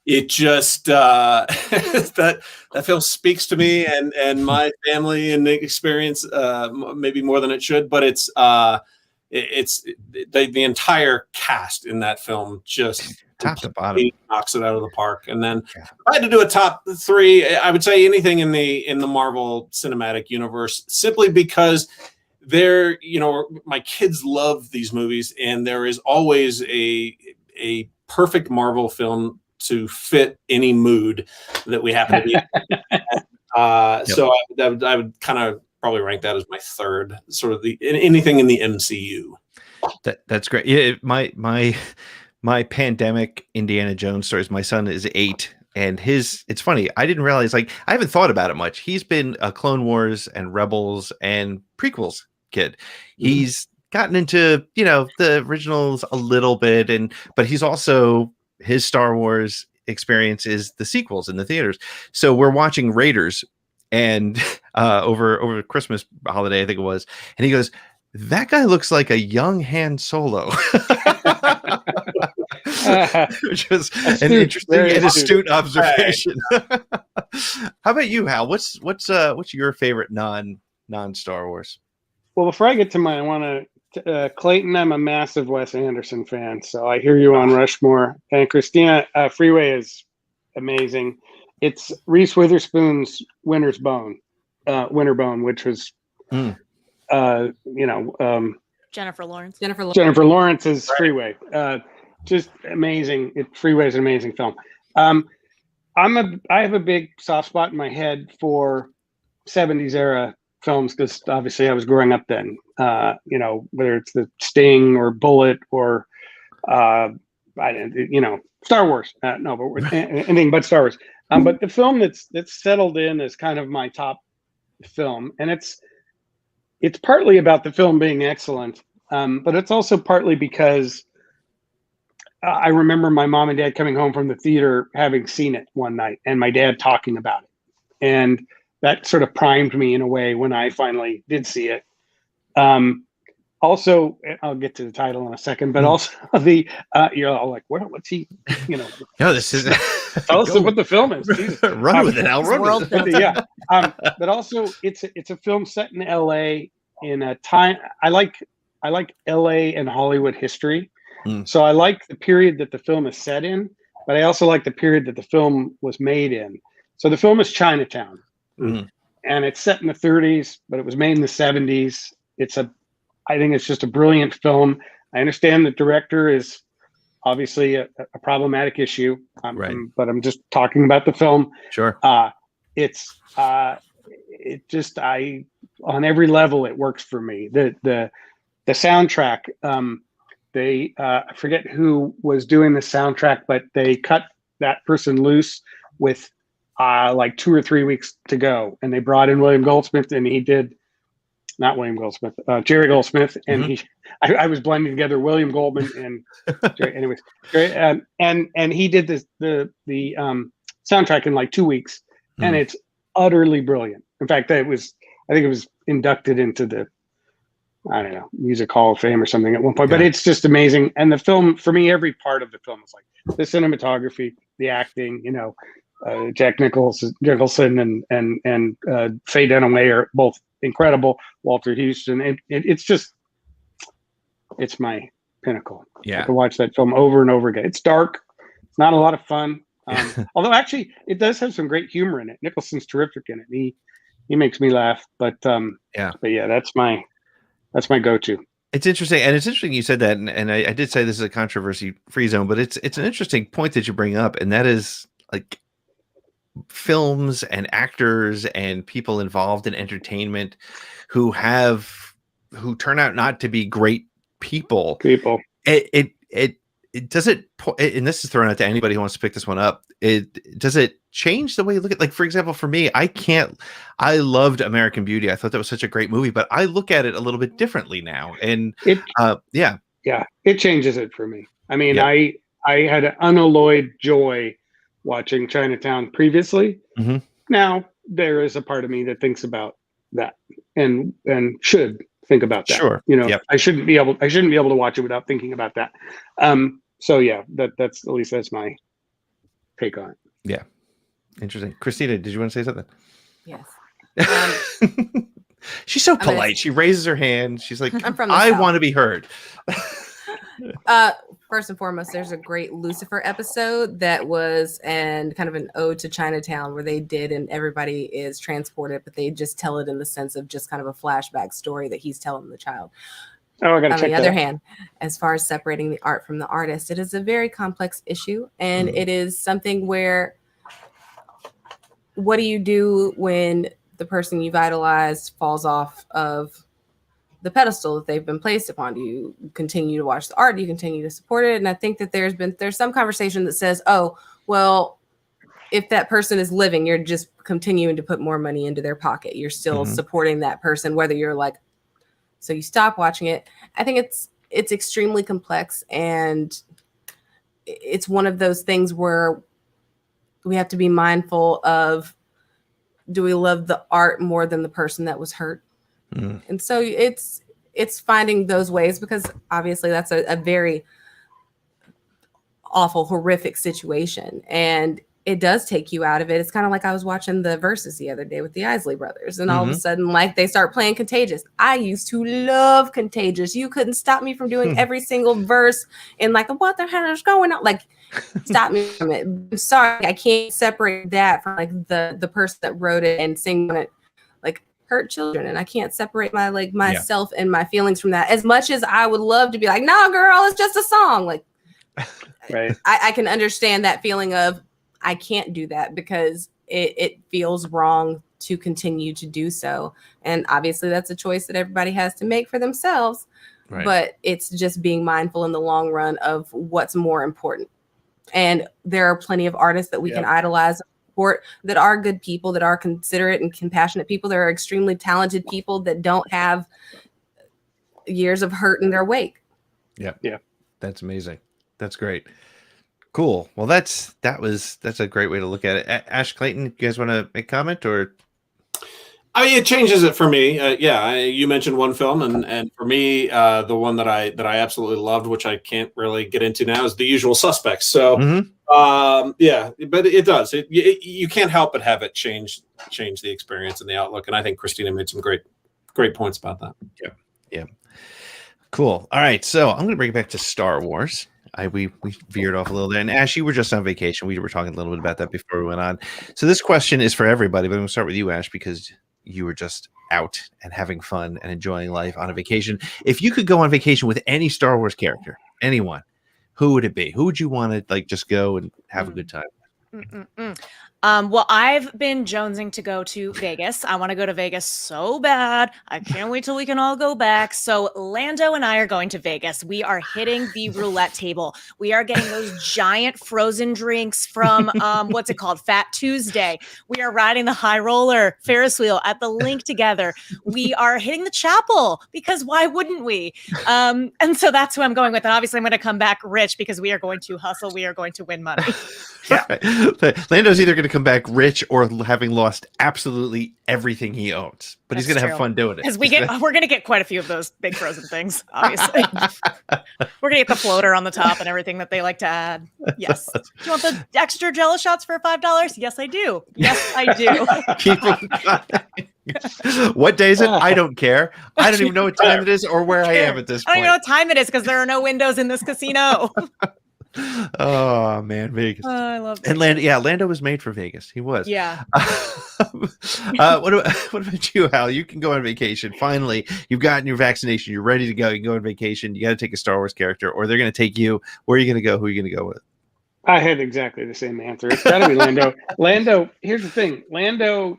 It just that film speaks to me and my family and the experience maybe more than it should, but it's the entire cast in that film just top to bottom knocks it out of the park. And then if I had to do a top three, I would say anything in the Marvel Cinematic Universe, simply because my kids love these movies, and there is always a perfect Marvel film to fit any mood that we happen to be in. So I would kind of probably rank that as my third, sort of anything in the MCU. That's great. Yeah, my pandemic Indiana Jones stories. My son is 8, and it's funny. I didn't realize, I haven't thought about it much. He's been a Clone Wars and Rebels and prequels kid. He's gotten into the originals a little bit, but he's also, his Star Wars experience is the sequels in the theaters. So we're watching Raiders and over Christmas holiday, I think it was, and he goes, "That guy looks like a young Han Solo." Which was an interesting and astute observation. How about you, Hal? What's your favorite non-Star Wars? Well, before I get to mine, I want to Clayton, I'm a massive Wes Anderson fan, so I hear you on Rushmore. And Krystina, Freeway is amazing. It's Reese Witherspoon's Winter Bone, which was, Jennifer Lawrence. Jennifer Lawrence's Freeway. Just amazing. Freeway is an amazing film. I have a big soft spot in my head for 70s era films because obviously I was growing up then. Whether it's the Sting or Bullet or Star Wars. But anything but Star Wars. But the film that's settled in as kind of my top film, and it's partly about the film being excellent, but it's also partly because I remember my mom and dad coming home from the theater having seen it one night, and my dad talking about it, and that sort of primed me in a way when I finally did see it. Also, I'll get to the title in a second, but also you're all like, what's he, No, this is tell us what the film is. Run with it, Al. Run with it. Yeah. But also it's a film set in LA in a time. I like LA and Hollywood history. So I like the period that the film is set in, but I also like the period that the film was made in. So the film is Chinatown, and it's set in the 30s, but it was made in the 70s. I think it's just a brilliant film. I understand the director is obviously a problematic issue, but I'm just talking about the film. Sure. On every level it works for me. The soundtrack. I forget who was doing the soundtrack, but they cut that person loose with like 2 or 3 weeks to go, and they brought in William Goldsmith, and he did. Not William Goldsmith, Jerry Goldsmith, and I was blending together William Goldman and Jerry, anyways, Jerry, and he did the soundtrack in like 2 weeks, and it's utterly brilliant. In fact, I think it was inducted into the, I don't know, Music Hall of Fame or something at one point. But it's just amazing, and the film, for me, every part of the film is like the cinematography, the acting, Jack Nicholson and Faye Dunaway are both incredible. Walter Houston. It's my pinnacle. Yeah. I can watch that film over and over again. It's dark. It's not a lot of fun. Although actually it does have some great humor in it. Nicholson's terrific in it. He makes me laugh. But that's my go-to. It's interesting. And it's interesting you said that. And I did say this is a controversy-free zone, but it's an interesting point that you bring up. And that is like films and actors and people involved in entertainment who turn out not to be great people. It doesn't, and this is thrown out to anybody who wants to pick this one up. Does it change the way you look at, like, for example, for me, I loved American Beauty. I thought that was such a great movie, but I look at it a little bit differently now. And it changes it for me. I mean, I had an unalloyed joy watching Chinatown previously. Now there is a part of me that thinks about that and should think about that. Sure. I shouldn't be able to watch it without thinking about that. So yeah, that's at least that's my take on it. Yeah. Interesting. Krystina, did you want to say something? Yes. She's so polite. She raises her hand. She's like, I want to be heard. First and foremost, there's a great Lucifer episode that was and kind of an ode to Chinatown where they did, and everybody is transported, but they just tell it in the sense of just kind of a flashback story that he's telling the child. Oh, I gotta check that. On the other hand, as far as separating the art from the artist, it is a very complex issue, and it is something where what do you do when the person you've idolized falls off of the pedestal that they've been placed upon? Do you continue to watch the art? Do you continue to support it? And I think that there's some conversation that says, oh, well, if that person is living, you're just continuing to put more money into their pocket. You're still supporting that person, whether you're like, so you stop watching it. I think it's extremely complex, and it's one of those things where we have to be mindful of, do we love the art more than the person that was hurt? And so it's finding those ways, because obviously that's a very awful, horrific situation, and it does take you out of it. It's kind of like I was watching the Versus the other day with the Isley brothers, and all of a sudden, like, they start playing Contagious. I used to love Contagious. You couldn't stop me from doing every single verse and like, what the hell is going on? Like, stop me from it. I'm sorry, I can't separate that from like the person that wrote it and sing it. Like, hurt children, and I can't separate myself and my feelings from that. As much as I would love to be like, no, girl, it's just a song. Like, right. I can understand that feeling of, I can't do that because it feels wrong to continue to do so. And obviously that's a choice that everybody has to make for themselves. Right. But it's just being mindful in the long run of what's more important. And there are plenty of artists that we can idolize, support, that are good people, that are considerate and compassionate people. There are extremely talented people that don't have years of hurt in their wake. Yeah. That's amazing. That's great. Cool. Well, that's a great way to look at it. Ash, Clayton, you guys want to make a comment or? I mean, it changes it for me. You mentioned one film, and for me, the one that I absolutely loved, which I can't really get into now, is The Usual Suspects. So, but it does. You can't help but have it change the experience and the outlook. And I think Krystina made some great points about that. Yeah. Cool. All right, so I'm going to bring it back to Star Wars. We veered off a little there. And Ash, you were just on vacation. We were talking a little bit about that before we went on. So this question is for everybody, but I'm going to start with you, Ash, because you were just out and having fun and enjoying life on a vacation. If you could go on vacation with any Star Wars character, anyone, who would it be? Who would you want to like just go and have a good time? Well, I've been jonesing to go to Vegas. I want to go to Vegas so bad. I can't wait till we can all go back. So Lando and I are going to Vegas. We are hitting the roulette table. We are getting those giant frozen drinks from, what's it called? Fat Tuesday. We are riding the high roller Ferris wheel at the Link together. We are hitting the chapel because why wouldn't we? And so that's who I'm going with. And obviously I'm going to come back rich because we are going to hustle. We are going to win money. Yeah. Lando's either going to come back rich or having lost absolutely everything he owns, but he's going to have fun doing it. Because we're going to get quite a few of those big frozen things, obviously. We're going to get the floater on the top and everything that they like to add. Yes. Do you want the extra Jello shots for $5? Yes, I do. Yes, I do. Keep them. What day is it? I don't care. I don't even know what time it is or where I am at this point. I don't even know what time it is because there are no windows in this casino. Oh man, Vegas! I love it. And Lando was made for Vegas. He was. Yeah. What about you, Hal? You can go on vacation. Finally, you've gotten your vaccination. You're ready to go. You can go on vacation. You got to take a Star Wars character, or they're going to take you. Where are you going to go? Who are you going to go with? I had exactly the same answer. It's got to be Lando. Lando. Here's the thing. Lando,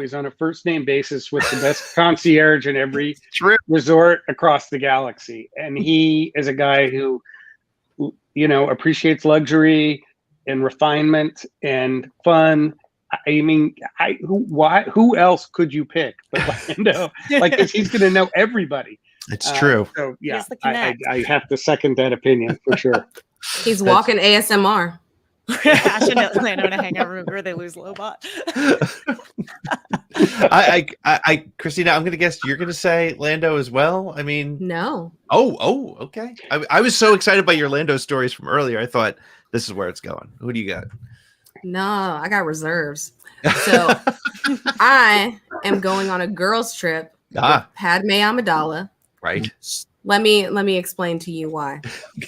is on a first name basis with the best concierge in every resort across the galaxy, and he is a guy who, appreciates luxury and refinement and fun. I mean, who else could you pick but Lando? Because he's going to know everybody. It's true. So yeah, I have to second that opinion for sure. He's walking ASMR. Ash and Lando in a hangout room where they lose Lobot. Krystina, I'm going to guess you're going to say Lando as well. I mean, no. Oh, okay. I was so excited by your Lando stories from earlier. I thought this is where it's going. Who do you got? No, I got reserves. So I am going on a girls' trip with Padme Amidala. Right. Let me explain to you why.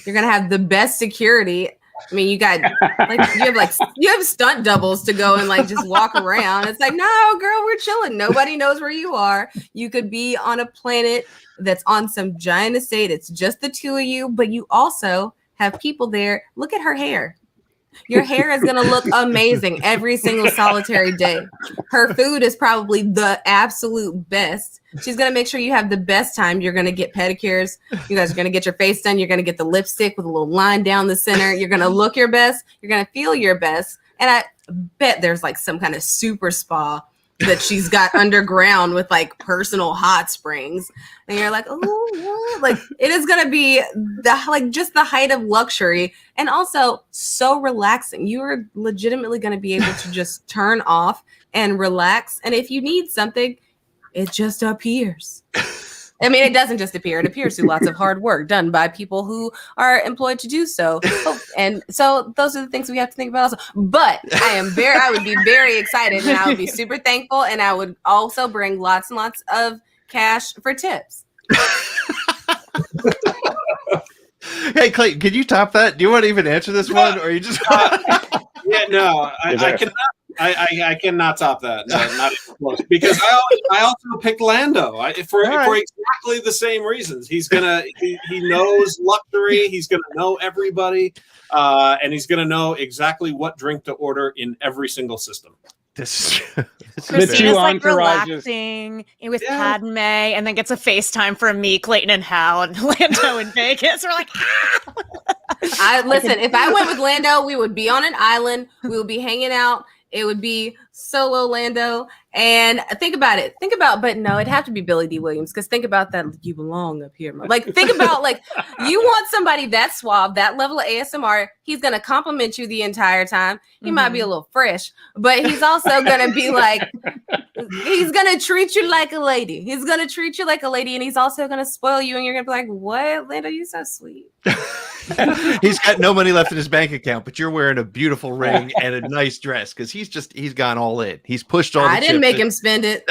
You're gonna have the best security. I mean, you have stunt doubles to go and just walk around. It's like, no, girl, we're chilling. Nobody knows where you are. You could be on a planet that's on some giant estate. It's just the two of you, but you also have people there. Look at her hair. Your hair is going to look amazing every single solitary day. Her food is probably the absolute best. She's going to make sure you have the best time. You're going to get pedicures. You guys are going to get your face done. You're going to get the lipstick with a little line down the center. You're going to look your best. You're going to feel your best. And I bet there's some kind of super spa that she's got underground with personal hot springs. And you're like, oh, what? It is going to be just the height of luxury and also so relaxing. You are legitimately going to be able to just turn off and relax. And if you need something, it just appears. I mean, it doesn't just appear. It appears through lots of hard work done by people who are employed to do so. And so those are the things we have to think about also. But I would be very excited and I would be super thankful. And I would also bring lots and lots of cash for tips. Hey, Clayton, can you top that? Do you want to even answer this one? Or are you just... I cannot top that. No, not even close. Because I also picked Lando for exactly the same reasons. He knows luxury. He's gonna know everybody, and he's gonna know exactly what drink to order in every single system. Krystina's relaxing with Padme, and then gets a FaceTime from me, Clayton, and Hal, and Lando in Vegas. We're like, listen. If I went with Lando, we would be on an island. We would be hanging out it would be Solo Lando. And think about it. But no, it'd have to be Billy D. Williams, because think about that. You belong up here. Like, think about, like, you want somebody that suave, that level of ASMR. He's going to compliment you the entire time. He might be a little fresh, but he's also going to be like, he's going to treat you like a lady. He's going to treat you like a lady. And he's also going to spoil you. And you're going to be like, what? Lando, you so sweet. He's got no money left in his bank account, but you're wearing a beautiful ring and a nice dress, because he's gone all in. He's pushed all the I didn't make him spend it.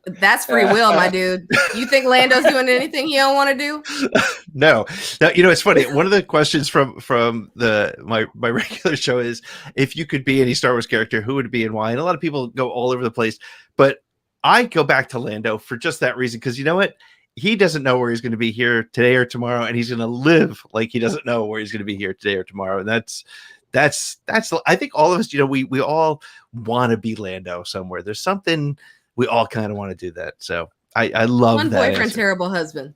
That's free will, my dude. You think Lando's doing anything he don't want to do? No. Now, it's funny. One of the questions from my regular show is, if you could be any Star Wars character, who would it be and why? And a lot of people go all over the place, but I go back to Lando for just that reason, because you know what? He doesn't know where he's going to be here today or tomorrow, and he's going to live like he doesn't know where he's going to be here today or tomorrow. And that's I think all of us, we all want to be Lando somewhere. There's something we all kind of want to do that. So I love Fun that. Boyfriend, answer. Terrible husband.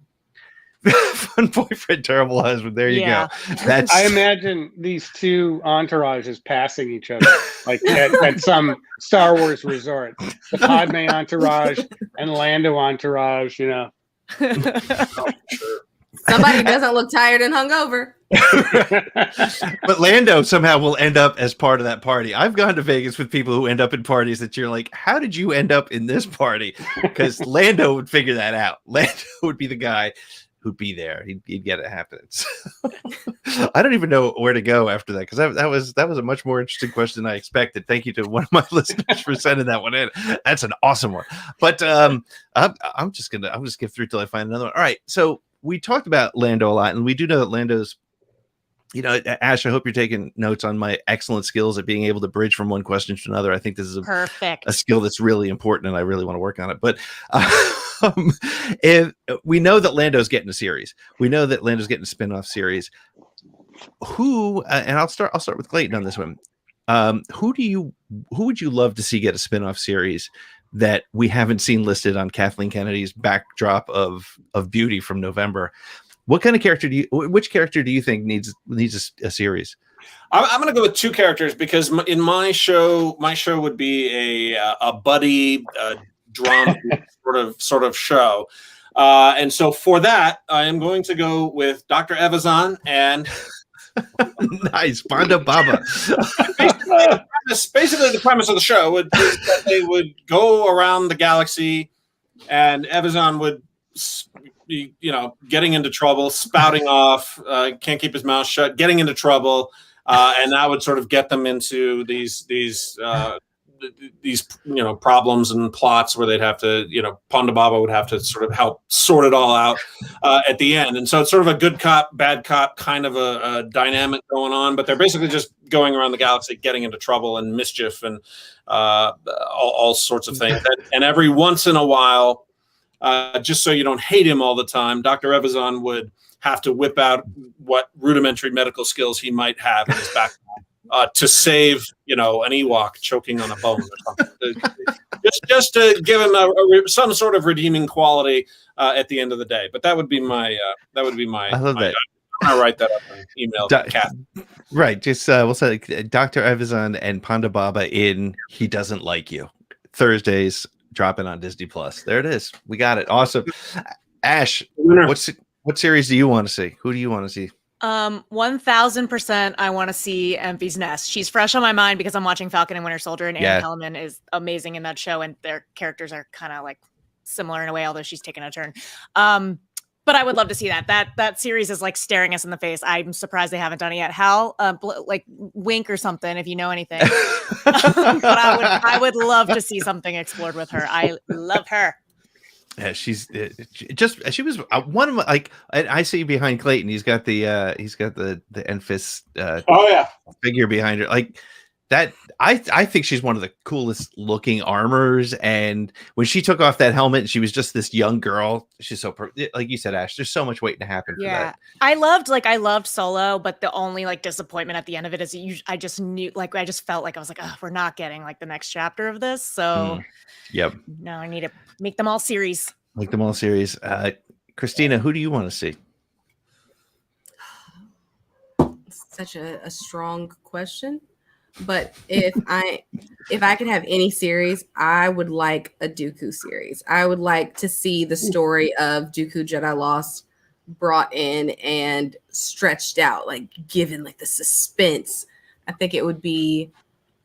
Fun boyfriend, terrible husband. There you go. That's. I imagine these two entourages passing each other, like at some Star Wars resort. The Padme entourage and Lando entourage. Somebody doesn't look tired and hungover. But Lando somehow will end up as part of that party. I've gone to Vegas with people who end up in parties that you're like, how did you end up in this party? Because Lando would figure that out. Lando would be the guy who'd be there. He'd get it happening. So, I don't even know where to go after that, because that was a much more interesting question than I expected. Thank you to one of my listeners for sending that one in. That's an awesome one. But I'm just gonna skip through till I find another one. All right. So we talked about Lando a lot, and we do know that Lando's. Ash, I hope you're taking notes on my excellent skills at being able to bridge from one question to another. I think this is perfect. A skill that's really important, and I really want to work on it. But if we know that Lando's getting a series, we know that Lando's getting a spin-off series. Who? And I'll start with Clayton on this one. Who would you love to see get a spin-off series that we haven't seen listed on Kathleen Kennedy's backdrop of beauty from November? Which character do you think needs a series? I'm going to go with two characters, because in my show would be a buddy drama sort of show, and so for that I am going to go with Dr. Evazan and nice Ponda Baba. Basically, the premise of the show is that they would go around the galaxy, and Evazan would be, getting into trouble, spouting off, can't keep his mouth shut, getting into trouble, and that would sort of get them into these problems and plots where they'd have to, Ponda Baba would have to sort of help sort it all out at the end. And so it's sort of a good cop, bad cop kind of a dynamic going on, but they're basically just going around the galaxy, getting into trouble and mischief and all sorts of things. And every once in a while, just so you don't hate him all the time, Dr. Evazan would have to whip out what rudimentary medical skills he might have in his background to save, an Ewok choking on a bone or something. just to give him some sort of redeeming quality at the end of the day. But that would be my. I love that. I'll write that up in email. Right. Just we'll say Dr. Evazan and Ponda Baba in He Doesn't Like You. Thursdays. Dropping on Disney Plus. There it is. We got it. Awesome. Ash, what series do you want to see? Who do you want to see? 1000% I want to see Enfy's Nest. She's fresh on my mind because I'm watching Falcon and Winter Soldier, and Erin Hellman is amazing in that show, and their characters are kind of like similar in a way, although she's taken a turn. But I would love to see that. That series is like staring us in the face. I'm surprised they haven't done it yet. Hal, like wink or something if you know anything. But I would love to see something explored with her. I love her. Yeah, she was one of my I see behind Clayton. He's got the Enfys figure behind her. Like that, I think she's one of the coolest looking armors. And when she took off that helmet, she was just this young girl. She's so like you said, Ash. There's so much waiting to happen. For that. I loved Solo, but the only disappointment at the end of it is I just felt like I was like, oh, we're not getting the next chapter of this. So yep. No, I need to make them all series. Make them all series. Krystina, who do you want to see? Such a strong question. But if I could have any series, I would like a Dooku series. I would like to see the story of Dooku Jedi Lost brought in and stretched out, like given like the suspense. I think it would be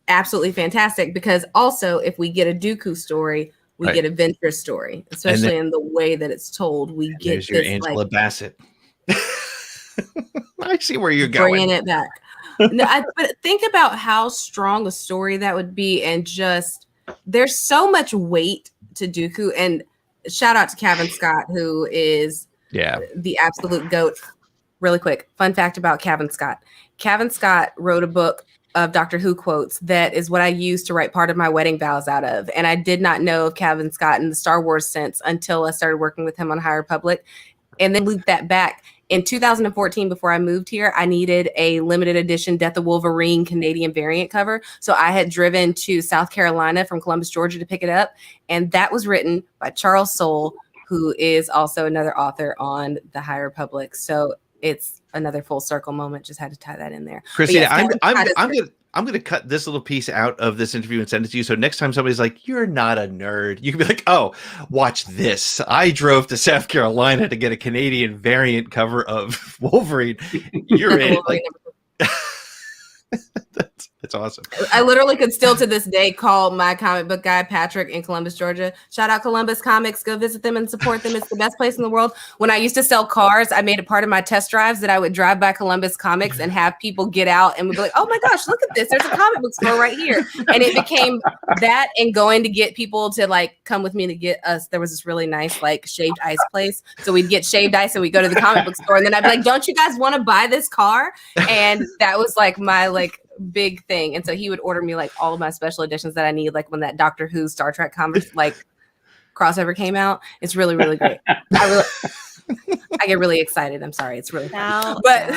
absolutely fantastic, because also if we get a Dooku story, we get a Ventress story, especially in the way that it's told. We get there's your this, Angela like, Bassett. I see where you're going. Bringing it back. No, but think about how strong a story that would be, and just there's so much weight to Dooku. And shout out to Kevin Scott, who is the absolute GOAT. Really quick, fun fact about Kevin Scott. Kevin Scott wrote a book of Doctor Who quotes that is what I used to write part of my wedding vows out of. And I did not know of Kevin Scott in the Star Wars sense until I started working with him on High Republic, and then looped that back. In 2014, before I moved here, I needed a limited edition Death of Wolverine Canadian variant cover. So I had driven to South Carolina from Columbus, Georgia to pick it up. And that was written by Charles Soule, who is also another author on the High Republic. So it's another full circle moment. Just had to tie that in there. Krystina, yes, I'm gonna cut this little piece out of this interview and send it to you. So next time somebody's like, "You're not a nerd," you can be like, "Oh, watch this. I drove to South Carolina to get a Canadian variant cover of Wolverine. You're in." Like, that's awesome. I literally could still to this day call my comic book guy Patrick in Columbus, Georgia. Shout out Columbus Comics. Go visit them and support them. It's the best place in the world. When I used to sell cars, I made it part of my test drives that I would drive by Columbus Comics and have people get out and would be like, "Oh my gosh, look at this. There's a comic book store right here." And it became that, and going to get people to like come with me to get us. There was this really nice like shaved ice place. So we'd get shaved ice and we'd go to the comic book store, and then I'd be like, "Don't you guys want to buy this car?" And that was like my like big thing. And so he would order me like all of my special editions that I need, like when that Doctor Who Star Trek crossover came out. It's really, really great. I get really excited. I'm sorry. It's really fun. But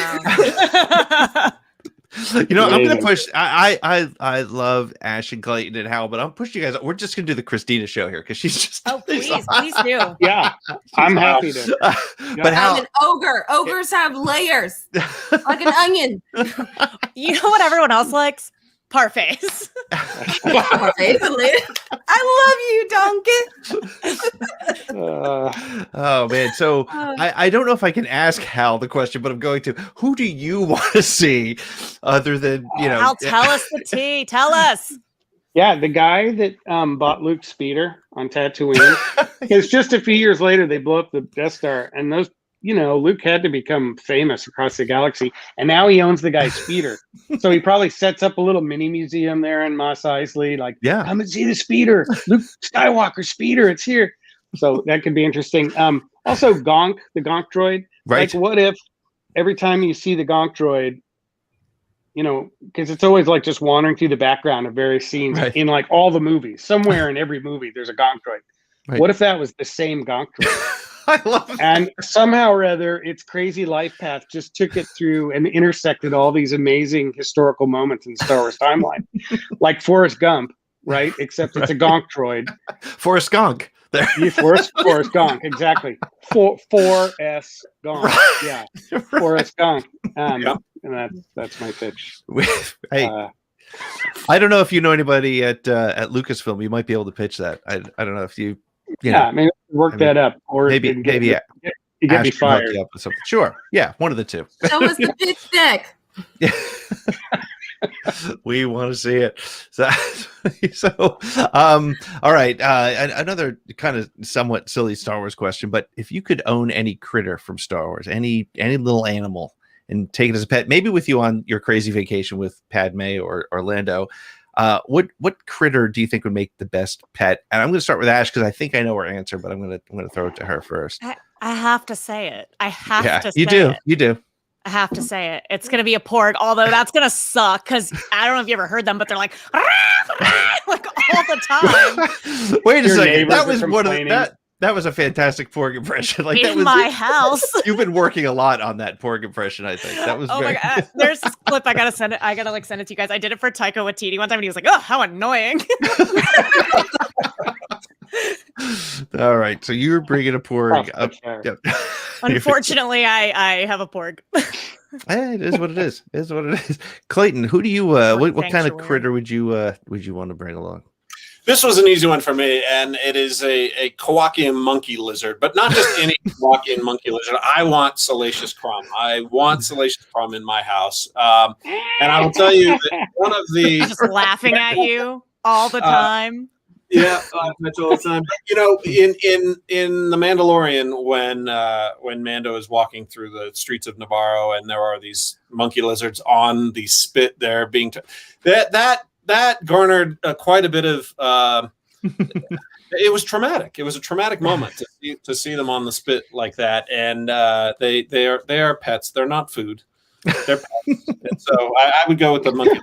you know, I'm gonna push. I love Ash and Clayton and Hal, but I'm pushing you guys. We're just gonna do the Christina show here because she's just please do. Yeah, I'm happy to. But Hal, I'm an ogre. Ogres have layers like an onion. You know what everyone else likes? Parfaits. I love you, Donkey. Oh man, so I don't know if I can ask Hal the question, but I'm going to. Who do you want to see other than Hal, tell us the tea. Tell us. Yeah, the guy that bought Luke's speeder on Tatooine. Because just a few years later, they blow up the Death Star, and those. Luke had to become famous across the galaxy, and now he owns the guy's speeder. So he probably sets up a little mini museum there in Mos Eisley, like, come and see the speeder, Luke Skywalker speeder, it's here. So that could be interesting. Also, Gonk, the Gonk droid. Right. Like, what if every time you see the Gonk droid, because it's always like just wandering through the background of various scenes in like all the movies. Somewhere in every movie, there's a Gonk droid. Right. What if that was the same Gonk droid? I love it. And somehow or other, its crazy life path just took it through and intersected all these amazing historical moments in the Star Wars timeline, like Forrest Gump, right? Except it's a Gonk droid. Forrest Gunk. There. Forrest Gunk, exactly. 4S Gunk. Right. Yeah, Forrest Gunk. And that's my pitch. Hey. I don't know if you know anybody at Lucasfilm. You might be able to pitch that. I don't know if you maybe work that up, or maybe you get me fired. Sure, yeah, one of the two. Show us the pitch deck. We want to see it. So all right. Another kind of somewhat silly Star Wars question, but if you could own any critter from Star Wars, any little animal, and take it as a pet, maybe with you on your crazy vacation with Padme or Orlando, what critter do you think would make the best pet? And I'm going to start with Ash because I think I know her answer, but I'm going to throw it to her first. I have to say it. I have to say it. You do. I have to say it. It's going to be a porg, although that's going to suck because I don't know if you ever heard them, but they're like, like all the time. Wait a second. That was one of that was a fantastic porg impression. Like that was my house. You've been working a lot on that porg impression, I think. That was my God. There's this clip I gotta send it. I gotta send it to you guys. I did it for Taika Waititi one time, and he was like, "Oh, how annoying." All right, so you were bringing a porg up. Unfortunately, I have a porg. It is what it is. It is what it is. Clayton, who do you what kind of critter would you want to bring along? This was an easy one for me, and it is a Kowakian monkey lizard, but not just any Kowakian monkey lizard. I want Salacious Crumb. I want Salacious Crumb in my house. And I will tell you that one of the just laughing at you all the time. Yeah, that's all the time. But, in the Mandalorian, when Mando is walking through the streets of Navarro, and there are these monkey lizards on the spit there being that garnered quite a bit of. It was traumatic. It was a traumatic moment to see them on the spit like that, and they are pets. They're not food. They're pets. And so I would go with the monkey.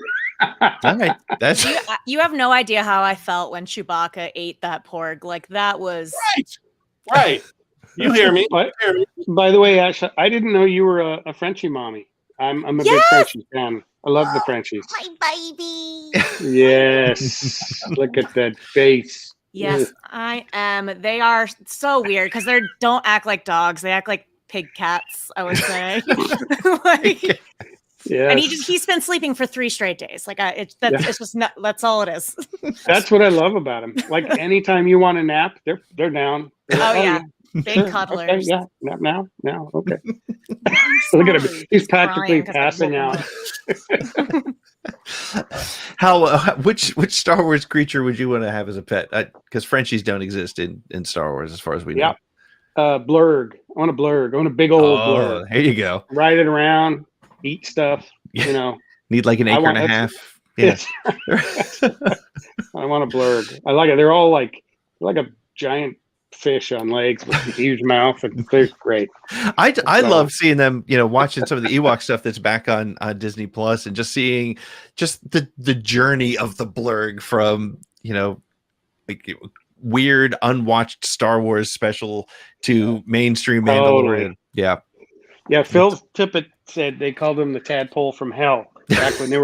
All right, that's you have no idea how I felt when Chewbacca ate that porg. Like that was right. You hear me? By the way, Ash, I didn't know you were a Frenchie mommy. I'm a big Frenchie fan. I love the Frenchies. My baby. Yes. Look at that face. Yes, I am. They are so weird because they don't act like dogs. They act like pig cats, I would say. Yeah, and he's been sleeping for 3 straight days. Like it's just not, that's all it is. That's what I love about him. Like anytime you want a nap, they're down. Big cuddlers. Okay, yeah, now, okay. Look at him. He's practically passing out. How? Which Star Wars creature would you want to have as a pet? Because Frenchies don't exist in Star Wars, as far as we know. Blurg. I want a Blurg. I want a big old Blurg. There you go. Ride it around, eat stuff. Need like an acre and a half. Yeah. I want a Blurg. I like it. They're all like a giant fish on legs with a huge mouth, and they're great. I love seeing them, watching some of the Ewok stuff that's back on Disney Plus, and just seeing the journey of the Blurg from like weird unwatched Star Wars special to mainstream Mandalorian. Totally. Yeah. Phil Tippett said they called him the tadpole from hell back when they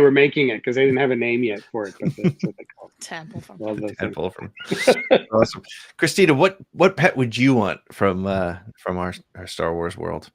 were making it, because they didn't have a name yet for it. But that's what they called it. Tadpole from. Awesome. Krystina, what pet would you want from our Star Wars world?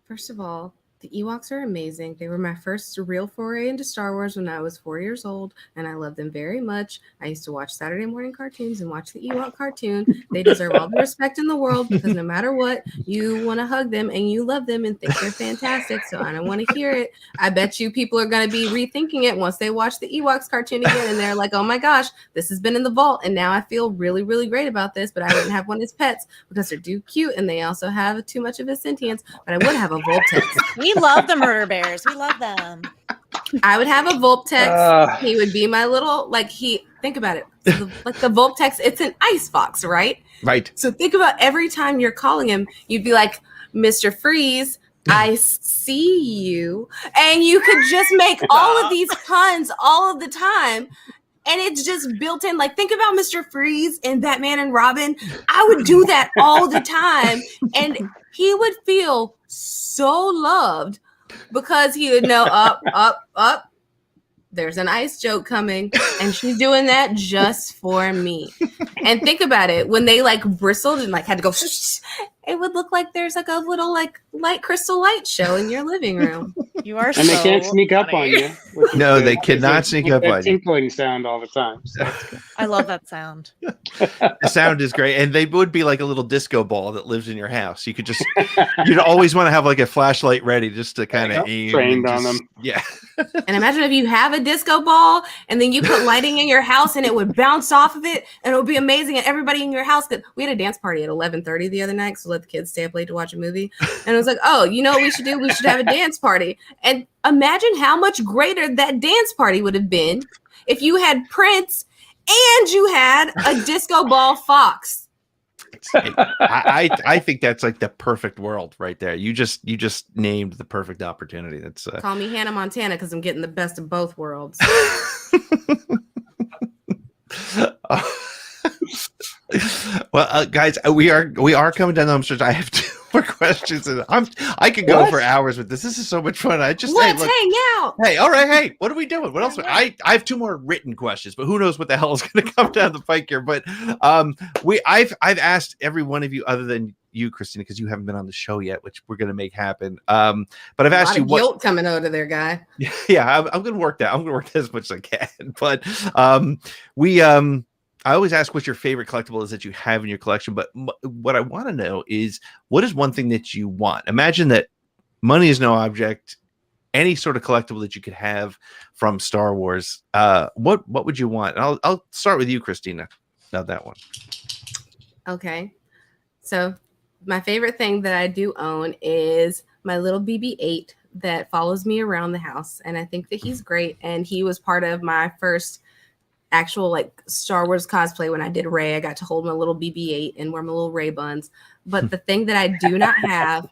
First of all, the Ewoks are amazing. They were my first real foray into Star Wars when I was 4 years old, and I love them very much. I used to watch Saturday morning cartoons and watch the Ewok cartoon. They deserve all the respect in the world, because no matter what, you want to hug them and you love them and think they're fantastic. So I don't want to hear it. I bet you people are going to be rethinking it once they watch the Ewoks cartoon again, and they're like, oh my gosh, this has been in the vault, and now I feel really, really great about this, but I wouldn't have one as pets because they're too cute and they also have too much of a sentience, but I would have a Voltex. We love the murder bears. We love them. I would have a Voltex. He would be my little, think about it. So the Voltex, it's an ice fox, right? Right. So think about every time you're calling him, you'd be like, Mr. Freeze, I see you. And you could just make all of these puns all of the time. And it's just built in. Like, think about Mr. Freeze and Batman and Robin. I would do that all the time. And he would feel so loved, because he would know up. There's an ice joke coming, and she's doing that just for me. And think about it, when they bristled and had to go, it would look like there's a little light crystal light show in your living room. You are, and they can't sneak up on you. No, they cannot sneak up on you. Tinkling sound all the time. So. I love that sound. The sound is great, and they would be like a little disco ball that lives in your house. You could you'd always want to have a flashlight ready just to kind of aim. Trained on them. Yeah. And imagine if you have a disco ball and then you put lighting in your house and it would bounce off of it and it would be amazing. And everybody in your house we had a dance party at 11:30 the other night, so let the kids stay up late to watch a movie. And it was like, oh, you know what we should do? We should have a dance party. And imagine how much greater that dance party would have been if you had Prince and you had a disco ball fox. I think that's the perfect world right there. You just named the perfect opportunity. That's call me Hannah Montana, because I'm getting the best of both worlds. Well, guys, we are coming down the home stretch. I have 2 more questions, and I could go for hours with this. This is so much fun. Let's hang out. Hey, all right. Hey, what are we doing? What else? I have 2 more written questions, but who knows what the hell is going to come down the pike here? But I've asked every one of you, other than you, Krystina, because you haven't been on the show yet, which we're going to make happen. But I've asked you what guilt coming out of there, guy. Yeah, I'm going to work that. I'm going to work that as much as I can. But I always ask what your favorite collectible is that you have in your collection. But what I want to know is, what is one thing that you want? Imagine that money is no object. Any sort of collectible that you could have from Star Wars. What would you want? And I'll start with you, Krystina. Now that one. Okay. So my favorite thing that I do own is my little BB-8 that follows me around the house. And I think that he's great. And he was part of my first actual like Star Wars cosplay when I did Rey. I got to hold my little BB-8 and wear my little Rey buns. But the thing that I do not have,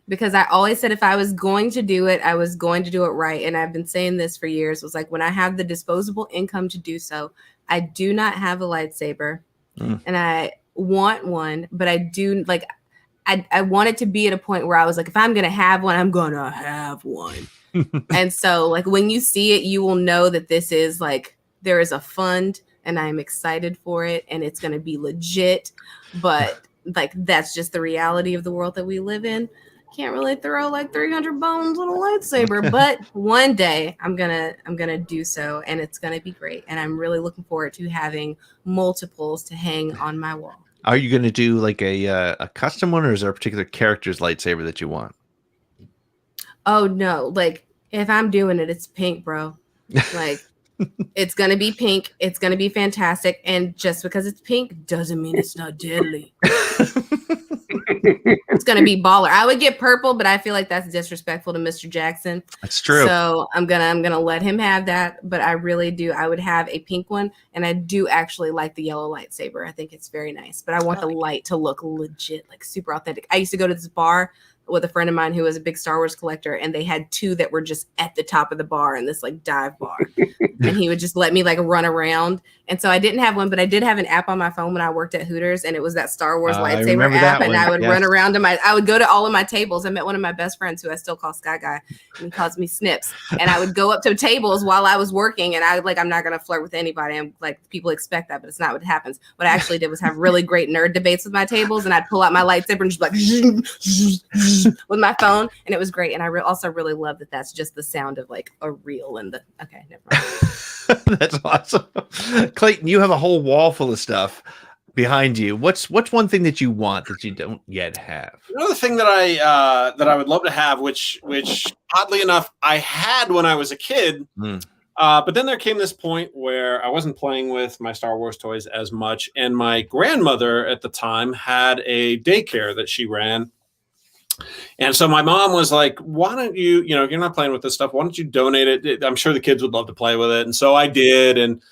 because I always said if I was going to do it, I was going to do it right. And I've been saying this for years, was like, when I have the disposable income to do so, I do not have a lightsaber. And I want one, but I do like, I want it to be at a point where I was like, if I'm going to have one, I'm going to have one. And so like, when you see it, you will know that this is like, there is a fund and I'm excited for it and it's going to be legit. But like, that's just the reality of the world that we live in. Can't really throw like 300 bones on a lightsaber, but one day I'm gonna do so, and it's gonna be great. And I'm really looking forward to having multiples to hang on my wall. Are you going to do like a custom one, or is there a particular character's lightsaber that you want? Oh no, like if I'm doing it, it's pink, bro. Like it's gonna be pink. It's gonna be fantastic. And just because it's pink doesn't mean it's not deadly. It's gonna be baller. I would get purple, but I feel like that's disrespectful to Mr. Jackson. That's true. So I'm gonna let him have that. But I really do. I would have a pink one, and I do actually like the yellow lightsaber. I think it's very nice. But I want the light to look legit, like super authentic. I used to go to this bar with a friend of mine who was a big Star Wars collector, and they had 2 that were just at the top of the bar in this like dive bar. And he would just let me like run around. And so I didn't have one, but I did have an app on my phone when I worked at Hooters, and it was that Star Wars lightsaber app. And I would run around to I would go to all of my tables. I met one of my best friends who I still call Sky Guy, and he calls me Snips. And I would go up to tables while I was working, and I I'm not going to flirt with anybody. I'm like, people expect that, but it's not what happens. What I actually did was have really great nerd debates with my tables, and I'd pull out my lightsaber and just like with my phone, and it was great. And I also really love that that's just the sound of like a reel and the never mind. That's awesome. Clayton, you have a whole wall full of stuff behind you. What's one thing that you want that you don't yet have? Another thing that I would love to have, which oddly enough I had when I was a kid, but then there came this point where I wasn't playing with my Star Wars toys as much, and my grandmother at the time had a daycare that she ran. And so my mom was like, why don't you, you're not playing with this stuff, why don't you donate it? I'm sure the kids would love to play with it. And so I did, and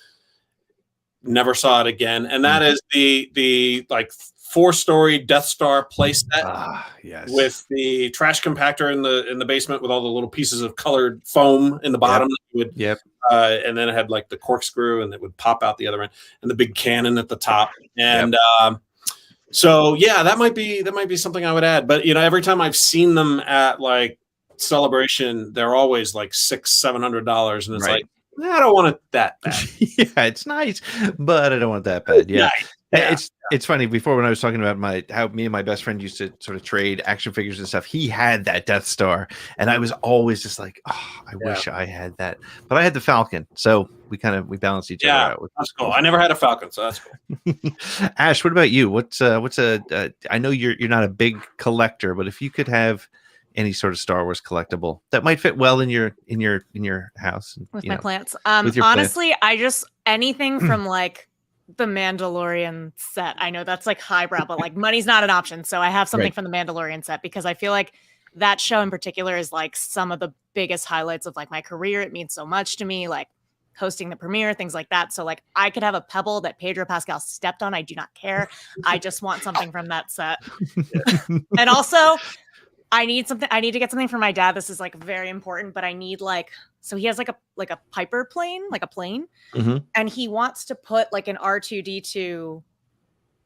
never saw it again. And that is the like 4-story Death Star playset with the trash compactor in the basement with all the little pieces of colored foam in the bottom. And then it had like the corkscrew, and it would pop out the other end, and the big cannon at the top. And so yeah, that might be something I would add. But every time I've seen them at like Celebration, they're always like $600-$700, and it's like, I don't want it that bad. Yeah, it's nice, but I don't want that bad. Yeah. It's funny. Before, when I was talking about how me and my best friend used to sort of trade action figures and stuff, he had that Death Star, and I was always just like, oh, I wish I had that. But I had the Falcon, so we balanced each other out. That's cool. I never had a Falcon, so that's cool. Ash, what about you? I know you're not a big collector, but if you could have any sort of Star Wars collectible that might fit well in your house with my plants. Honestly, I just anything from like the Mandalorian set. I know that's like highbrow, but like money's not an option. So I have something from the Mandalorian set, because I feel like that show in particular is like some of the biggest highlights of like my career. It means so much to me, like hosting the premiere, things like that. So like I could have a pebble that Pedro Pascal stepped on. I do not care. I just want something from that set. And also, I need to get something for my dad. This is like very important, but I need so he has like a Piper plane, like a plane. And he wants to put like an R2-D2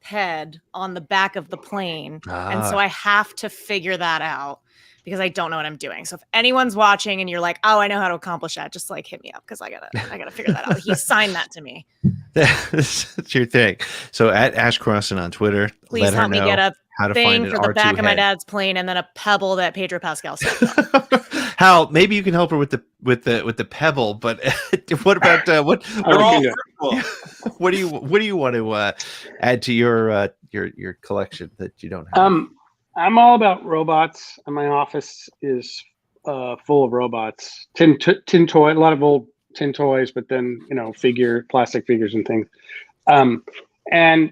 head on the back of the plane. And so I have to figure that out because I don't know what I'm doing. So if anyone's watching and you're like, oh, I know how to accomplish that, just like hit me up because I gotta figure that out. He signed that to me. That's your thing. So at Ash Crossan on Twitter, please let her help me know get a how to thing find for an the R2 back of my head. dad's plane and then a pebble that Pedro Pascal stepped on. Hal, maybe you can help her with the pebble, but what about what do you want to add to your collection that you don't have? I'm all about robots, and my office is full of robots. Tin toy, a lot of old tin toys, but then plastic figures and things. And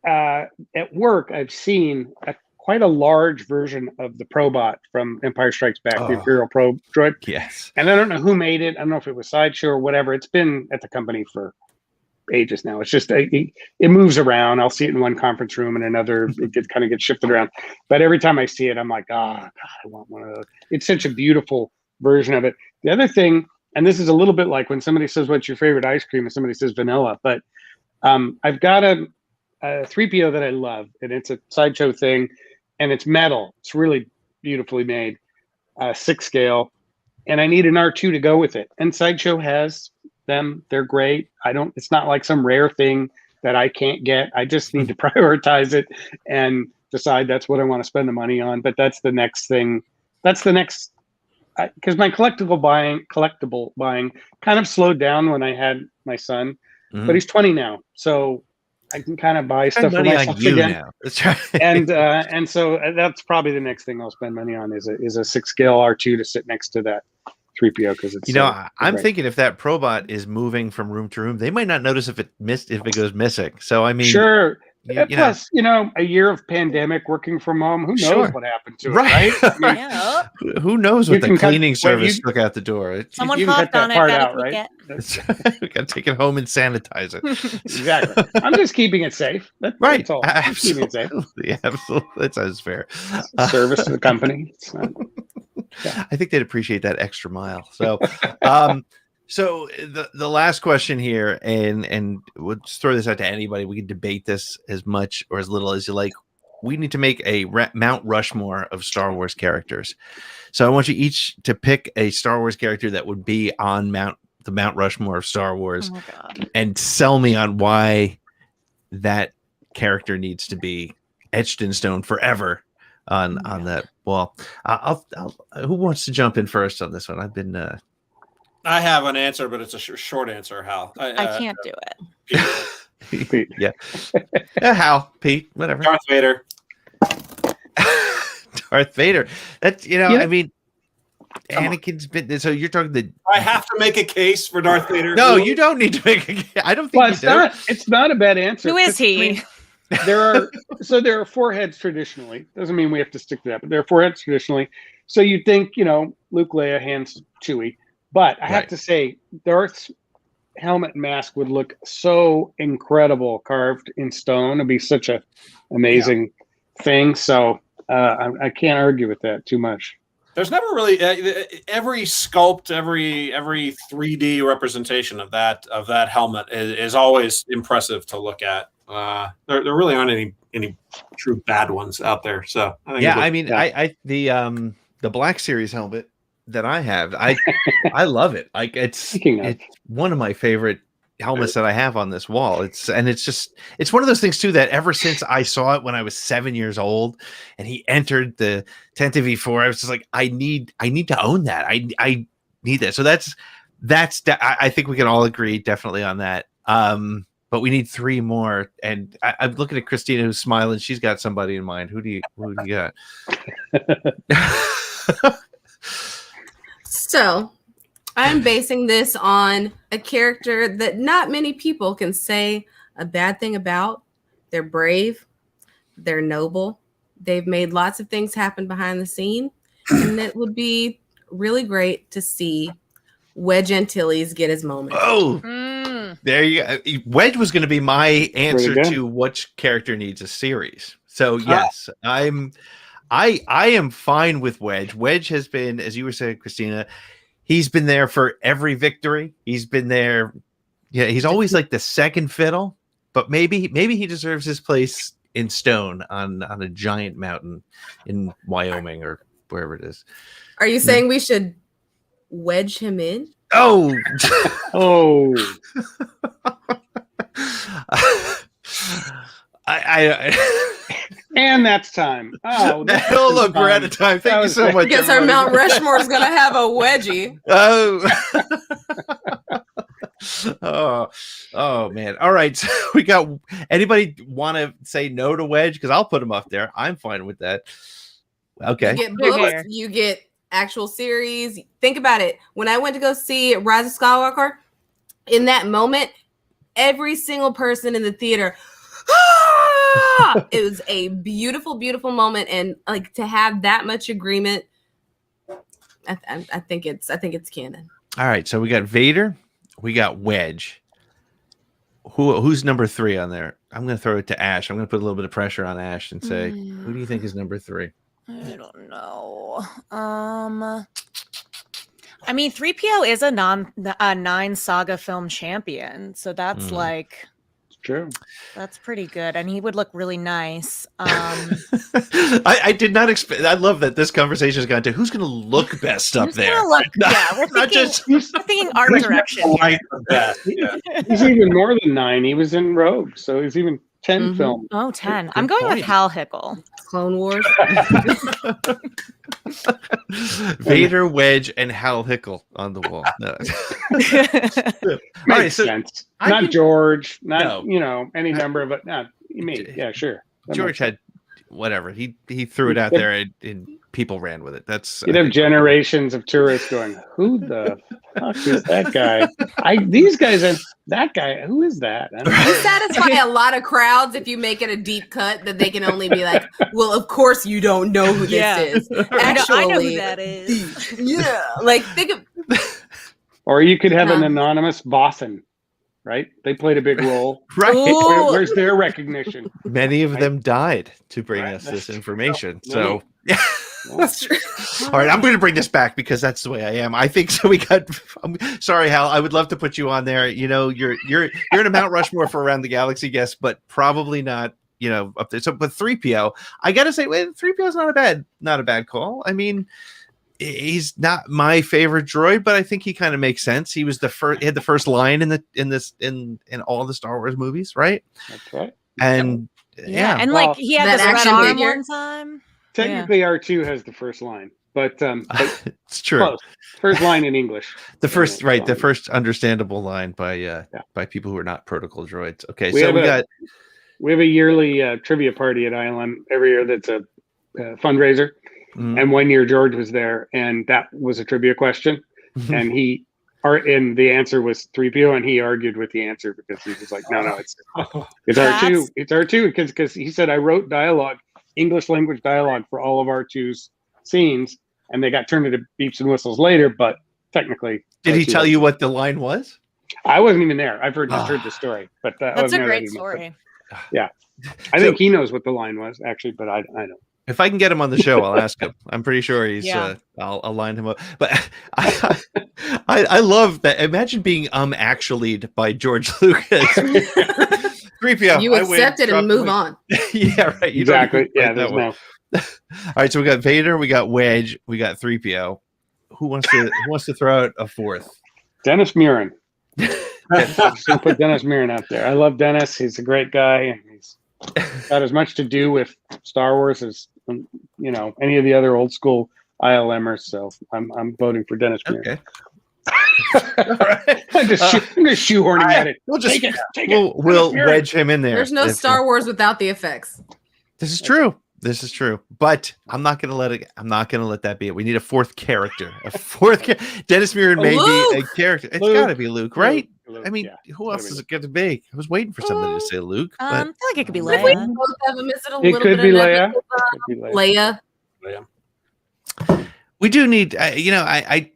at work, I've seen quite a large version of the Probot from Empire Strikes Back, the Imperial Probe droid. Yes. And I don't know who made it. I don't know if it was Sideshow or whatever. It's been at the company for ages now. It's just it moves around. I'll see it in one conference room and another. It kind of gets shifted around. But every time I see it, I'm like, God, I want one of those. It's such a beautiful version of it. The other thing, and this is a little bit like when somebody says, "What's your favorite ice cream?" and somebody says vanilla. But I've got a 3PO that I love, and it's a Sideshow thing, and it's metal. It's really beautifully made, 6 scale, and I need an R2 to go with it. And Sideshow has them. They're great. It's not like some rare thing that I can't get. I just need to prioritize it and decide that's what I want to spend the money on. But that's the next thing. That's the next, because my collectible buying kind of slowed down when I had my son, but he's 20 now, so I can kind of buy stuff for myself again. Now. That's right. and so that's probably the next thing I'll spend money on is a 6 scale R2 to sit next to that 3PO because it's I'm thinking if that Probot is moving from room to room, they might not notice if it goes missing. So I mean, sure. Plus, a year of pandemic, working from home, who knows what happened to it, right? I mean, who knows what the cleaning service took out the door? Someone popped on it, right? We got to take it home and sanitize it. Exactly. I'm just keeping it safe. That's all. Absolutely. Keeping it safe. Absolutely. That sounds fair. Service to the company. I think they'd appreciate that extra mile. So, so the last question here, and we'll just throw this out to anybody. We can debate this as much or as little as you like. We need to make a Mount Rushmore of Star Wars characters. So I want you each to pick a Star Wars character that would be on the Mount Rushmore of Star Wars, and sell me on why that character needs to be etched in stone forever on that wall. I'll who wants to jump in first on this one? I've been. I have an answer, but it's a short answer, Hal. I can't do it. Pete. Yeah. Hal, Pete, whatever. Darth Vader. Darth Vader. That's I mean, Anakin's been. So you're talking I have to make a case for Darth Vader. No, you don't need to make a case. I don't think it's not a bad answer. Who is he? I mean, there are 4 heads traditionally. Doesn't mean we have to stick to that, but there are 4 heads traditionally. So you'd think, Luke, Leia, Han, Chewie. But I have to say, Darth's helmet and mask would look so incredible carved in stone. It'd be such an amazing thing. So I can't argue with that too much. There's never really every sculpt, every 3D representation of that helmet is always impressive to look at. There really aren't any true bad ones out there. So I think the Black Series helmet that I have, I love it. Like it's one of my favorite helmets that I have on this wall. It's one of those things too that ever since I saw it when I was 7 years old and he entered the 10th V4, I was just like, I need to own that. I need that. So I think we can all agree definitely on that. But we need 3 more. And I'm looking at Krystina who's smiling. She's got somebody in mind. Who do you got? So I'm basing this on a character that not many people can say a bad thing about. They're brave. They're noble. They've made lots of things happen behind the scene. And it would be really great to see Wedge Antilles get his moment. Oh, there you go. Wedge was going to be my answer to which character needs a series. So yes, I am fine with Wedge. Wedge has been, as you were saying, Krystina, he's been there for every victory. He's been there. Yeah, he's always like the second fiddle. but maybe he deserves his place in stone on a giant mountain in Wyoming or wherever it is. Are you saying we should wedge him in? Oh, and that's time. Oh, look, we're out of time. Thank you so much. I guess our Mount Rushmore is gonna have a wedgie. Oh man. All right. So we got anybody want to say no to Wedge? Because I'll put him up there. I'm fine with that. Okay. You get books, you get actual series. Think about it. When I went to go see Rise of Skywalker, in that moment, every single person in the theater, it was a beautiful, beautiful moment. And like to have that much agreement, I think it's canon. All right. So we got Vader. We got Wedge. Who's number 3 on there? I'm going to throw it to Ash. I'm going to put a little bit of pressure on Ash and say, who do you think is number 3? I don't know. I mean, 3PO is a 9 saga film champion, so that's like true. That's pretty good, and he would look really nice. I did not expect. I love that this conversation has gone to who's going to look best up there. We're thinking art direction. He's even more than 9. He was in Rogue, so he's even 10 film. Oh, 10. I'm going with Hal Hickel. Clone Wars. Vader, Wedge, and Hal Hickel on the wall. No. Makes sense. Not George, not any number of it. No, me. Yeah, sure. George had whatever. He threw it out there and people ran with it. That's you'd have generations of tourists going, "Who the fuck is that guy? These guys and that guy. Who is that?" You satisfy a lot of crowds if you make it a deep cut that they can only be like, "Well, of course you don't know who this is." Actually, I know who that is. Yeah, like think of. Or you could have an anonymous Boston. Right? They played a big role. Right. Where's their recognition? Many of them died to bring us this information. So, that's true. All right, I'm going to bring this back because that's the way I am. I think so. I'm sorry, Hal. I would love to put you on there. You know, you're in a Mount Rushmore for Around the Galaxy, yes, but probably not. Up there. So, but 3PO, I got to say, 3PO is not a bad call. I mean. He's not my favorite droid, but I think he kind of makes sense. He was he had the first line in all the Star Wars movies, right? That's right. And and like he had this red arm one time. Technically, R2 has the first line, but it's true. Close. First line in English. The first understandable line by people who are not protocol droids. Okay, we have a yearly trivia party at ILM every year. That's a fundraiser. Mm-hmm. And one year George was there, and that was a trivia question, and and the answer was 3PO, and he argued with the answer because he was like, no, it's R2, it's R2, because he said I wrote English language dialogue for all of R2's scenes, and they got turned into beeps and whistles later, but technically, did he tell you what the line was? I wasn't even there. I've heard the story, but that's a great story. Yeah, I think he knows what the line was actually, but I don't. If I can get him on the show, I'll ask him. I'm pretty sure he's. I'll line him up. But I love that. Imagine being actually by George Lucas. 3PO. You accept it and move on. Yeah, right. You exactly. Yeah. There's no. All right. So we got Vader. We got Wedge. We got 3PO. Who wants to throw out a fourth? Dennis Muren. I'm just gonna put Dennis Muren out there. I love Dennis. He's a great guy, and he's got as much to do with Star Wars as any of the other old school ILMers. So I'm voting for Dennis Muren. Okay. All right. I'm just shoehorning at it. We'll take it. We'll wedge him in there. There's no Star Wars without the effects. This is true. But I'm not going to let that be it. We need a fourth character. Dennis Muren may be a character. It's got to be Luke, right? Luke, I mean, who else is it going to be? I was waiting for somebody to say Luke. I feel like it could be Leia. If we both have them, is it a little could bit be of Leia. Leia. We do need, it's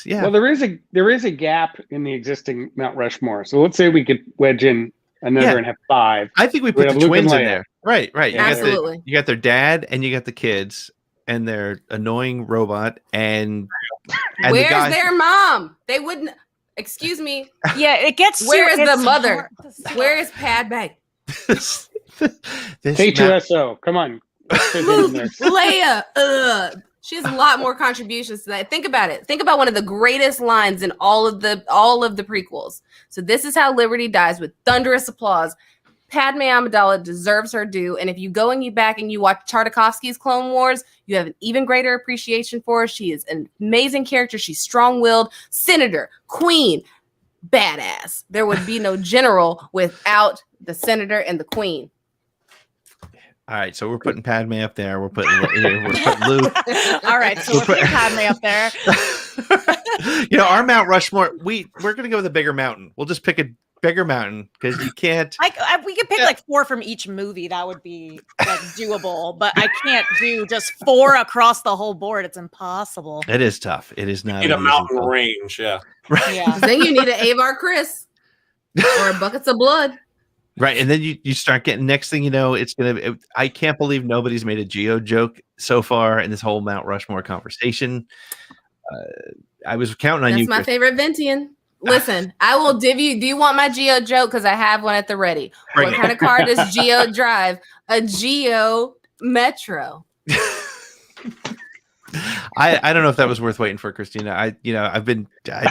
Well, there is a gap in the existing Mount Rushmore. So let's say we could wedge in another and have 5. I think we put the twins in there. Right. Absolutely. You got their dad and you got the kids and their annoying robot and where's their mom? They wouldn't. Excuse me. Yeah, it gets. Where is the it's mother? hard to say. Where is Padme? K2SO. Come on. Let's fit in there. Leia. She has a lot more contributions to that. Think about it. Think about one of the greatest lines in all of the prequels. So this is how Liberty dies, with thunderous applause. Padme Amidala deserves her due. And if you go and you back and you watch Tartakovsky's Clone Wars, you have an even greater appreciation for her. She is an amazing character. She's strong-willed, senator, queen, badass. There would be no general without the senator and the queen. All right, so we're putting Padme up there. We're putting Luke. All right, so we're putting Padme up there. Our Mount Rushmore. We're gonna go with a bigger mountain. We'll just pick a bigger mountain because you can't. We could pick like 4 from each movie. That would be like doable, but I can't do just 4 across the whole board. It's impossible. It is tough. It is not. You need a mountain range, yeah. Right. Yeah. Then you need an Avar Chris or buckets of blood. Right, and then you start getting. Next thing you know, I can't believe nobody's made a Geo joke so far in this whole Mount Rushmore conversation. I was counting on you. That's my favorite Ventian. Listen, I will do you want my Geo joke? Because I have one at the ready. What kind of car does Geo drive? A Geo Metro. I don't know if that was worth waiting for, Krystina. I've been Geo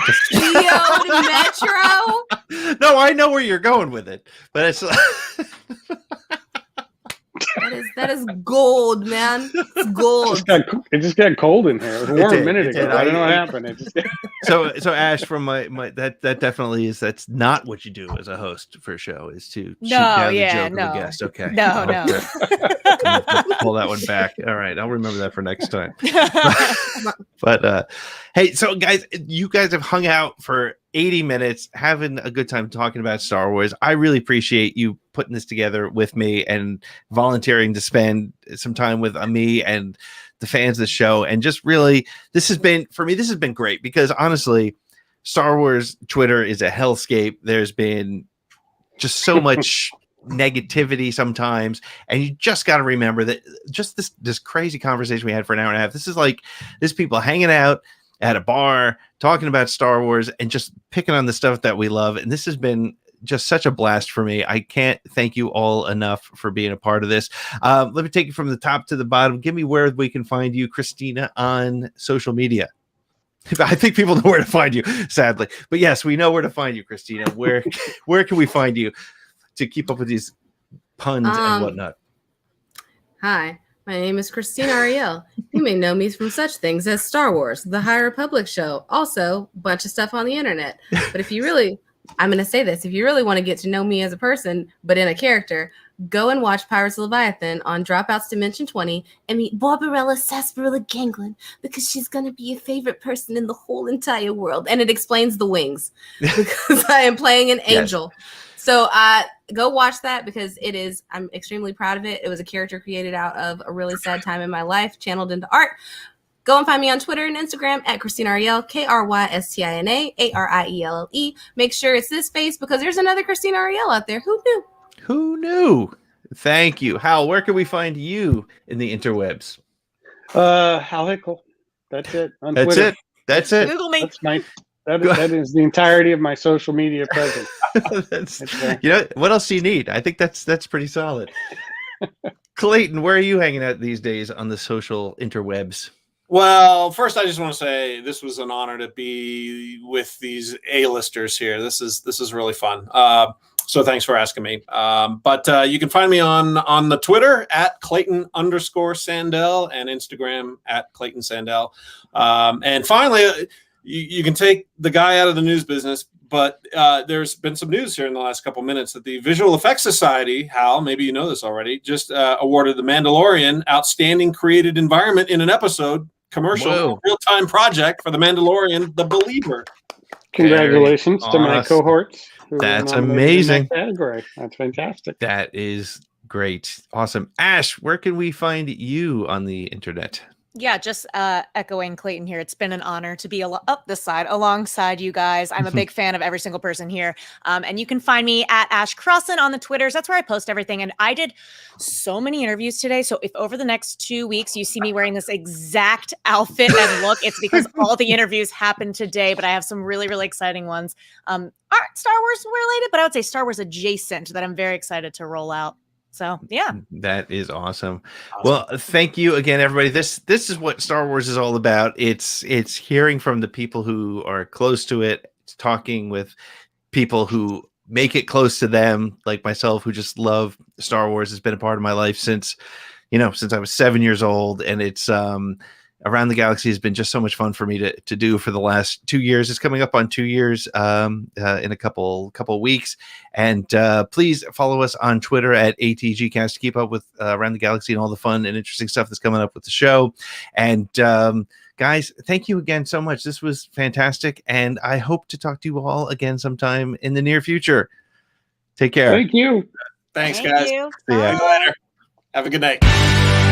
Metro. No, I know where you're going with it, but it's that is gold, man. It's gold. It just got cold in here. It was warm a minute ago. I don't know what happened. So Ash, from my that definitely is. That's not what you do as a host for a show. Is to shoot down the joke of the guest. Okay. No. Pull that one back. All right, I'll remember that for next time. But hey, so guys, you guys have hung out for 80 minutes having a good time talking about Star Wars. I really appreciate you putting this together with me and volunteering to spend some time with me and the fans of the show. And just really, this has been great because honestly, Star Wars Twitter is a hellscape. There's been just so much negativity sometimes, and you just got to remember that just this crazy conversation we had for an hour and a half, this is people hanging out at a bar talking about Star Wars and just picking on the stuff that we love. And this has been just such a blast for me. I can't thank you all enough for being a part of this. Let me take it from the top to the bottom. Give me where we can find you, Krystina, on social media. I think people know where to find you, sadly. But yes, we know where to find you, Krystina. Where can we find you to keep up with these puns and whatnot? Hi, my name is Krystina Arielle. You may know me from such things as Star Wars, The High Republic Show, also a bunch of stuff on the internet. But if you really, I'm going to say this, if you really want to get to know me as a person, but in a character, go and watch Pirates of Leviathan on Dropouts Dimension 20 and meet Barbarella Sarsaparilla Ganglin, because she's going to be your favorite person in the whole entire world. And it explains the wings because I am playing an angel. Yes. So go watch that because I'm extremely proud of it. It was a character created out of a really sad time in my life, channeled into art. Go and find me on Twitter and Instagram at Krystina Arielle, Krystina Arielle. Make sure it's this face because there's another Krystina Arielle out there. Who knew? Thank you. Hal, where can we find you in the interwebs? Hal Hickel. That's it. On Twitter. That's it. Google me. That is the entirety of my social media presence. What else do you need? I think that's pretty solid. Clayton, where are you hanging out these days on the social interwebs? Well, first, I just want to say this was an honor to be with these A-listers here. This is really fun. So thanks for asking me. But you can find me on the Twitter at Clayton_Sandell and Instagram at Clayton Sandell. And finally, you can take the guy out of the news business, but there's been some news here in the last couple minutes that the Visual Effects Society, Hal, maybe you know this already, just awarded The Mandalorian Outstanding Created Environment in an Episode commercial real-time project for The Mandalorian, The Believer. Congratulations to my cohorts. That's amazing. Category. That's fantastic. That is great. Awesome. Ash, where can we find you on the internet? Yeah, just echoing Clayton here. It's been an honor to be up this side alongside you guys. I'm a big fan of every single person here. And you can find me at Ash Crossan on the Twitters. That's where I post everything. And I did so many interviews today. So if over the next 2 weeks you see me wearing this exact outfit and look, it's because all the interviews happened today. But I have some really, really exciting ones. Aren't Star Wars related, but I would say Star Wars adjacent that I'm very excited to roll out. So yeah, that is awesome. Well, thank you again, everybody. This is what Star Wars is all about. It's hearing from the people who are close to it. It's talking with people who make it close to them, like myself, who just love Star Wars. It's been a part of my life since I was 7 years old, and it's Around the Galaxy has been just so much fun for me to do for the last 2 years. It's coming up on 2 years in a couple weeks. And please follow us on Twitter at ATGcast to keep up with Around the Galaxy and all the fun and interesting stuff that's coming up with the show. And guys, thank you again so much. This was fantastic. And I hope to talk to you all again sometime in the near future. Take care. Thank you. Thanks, guys. you. See you later. Have a good night.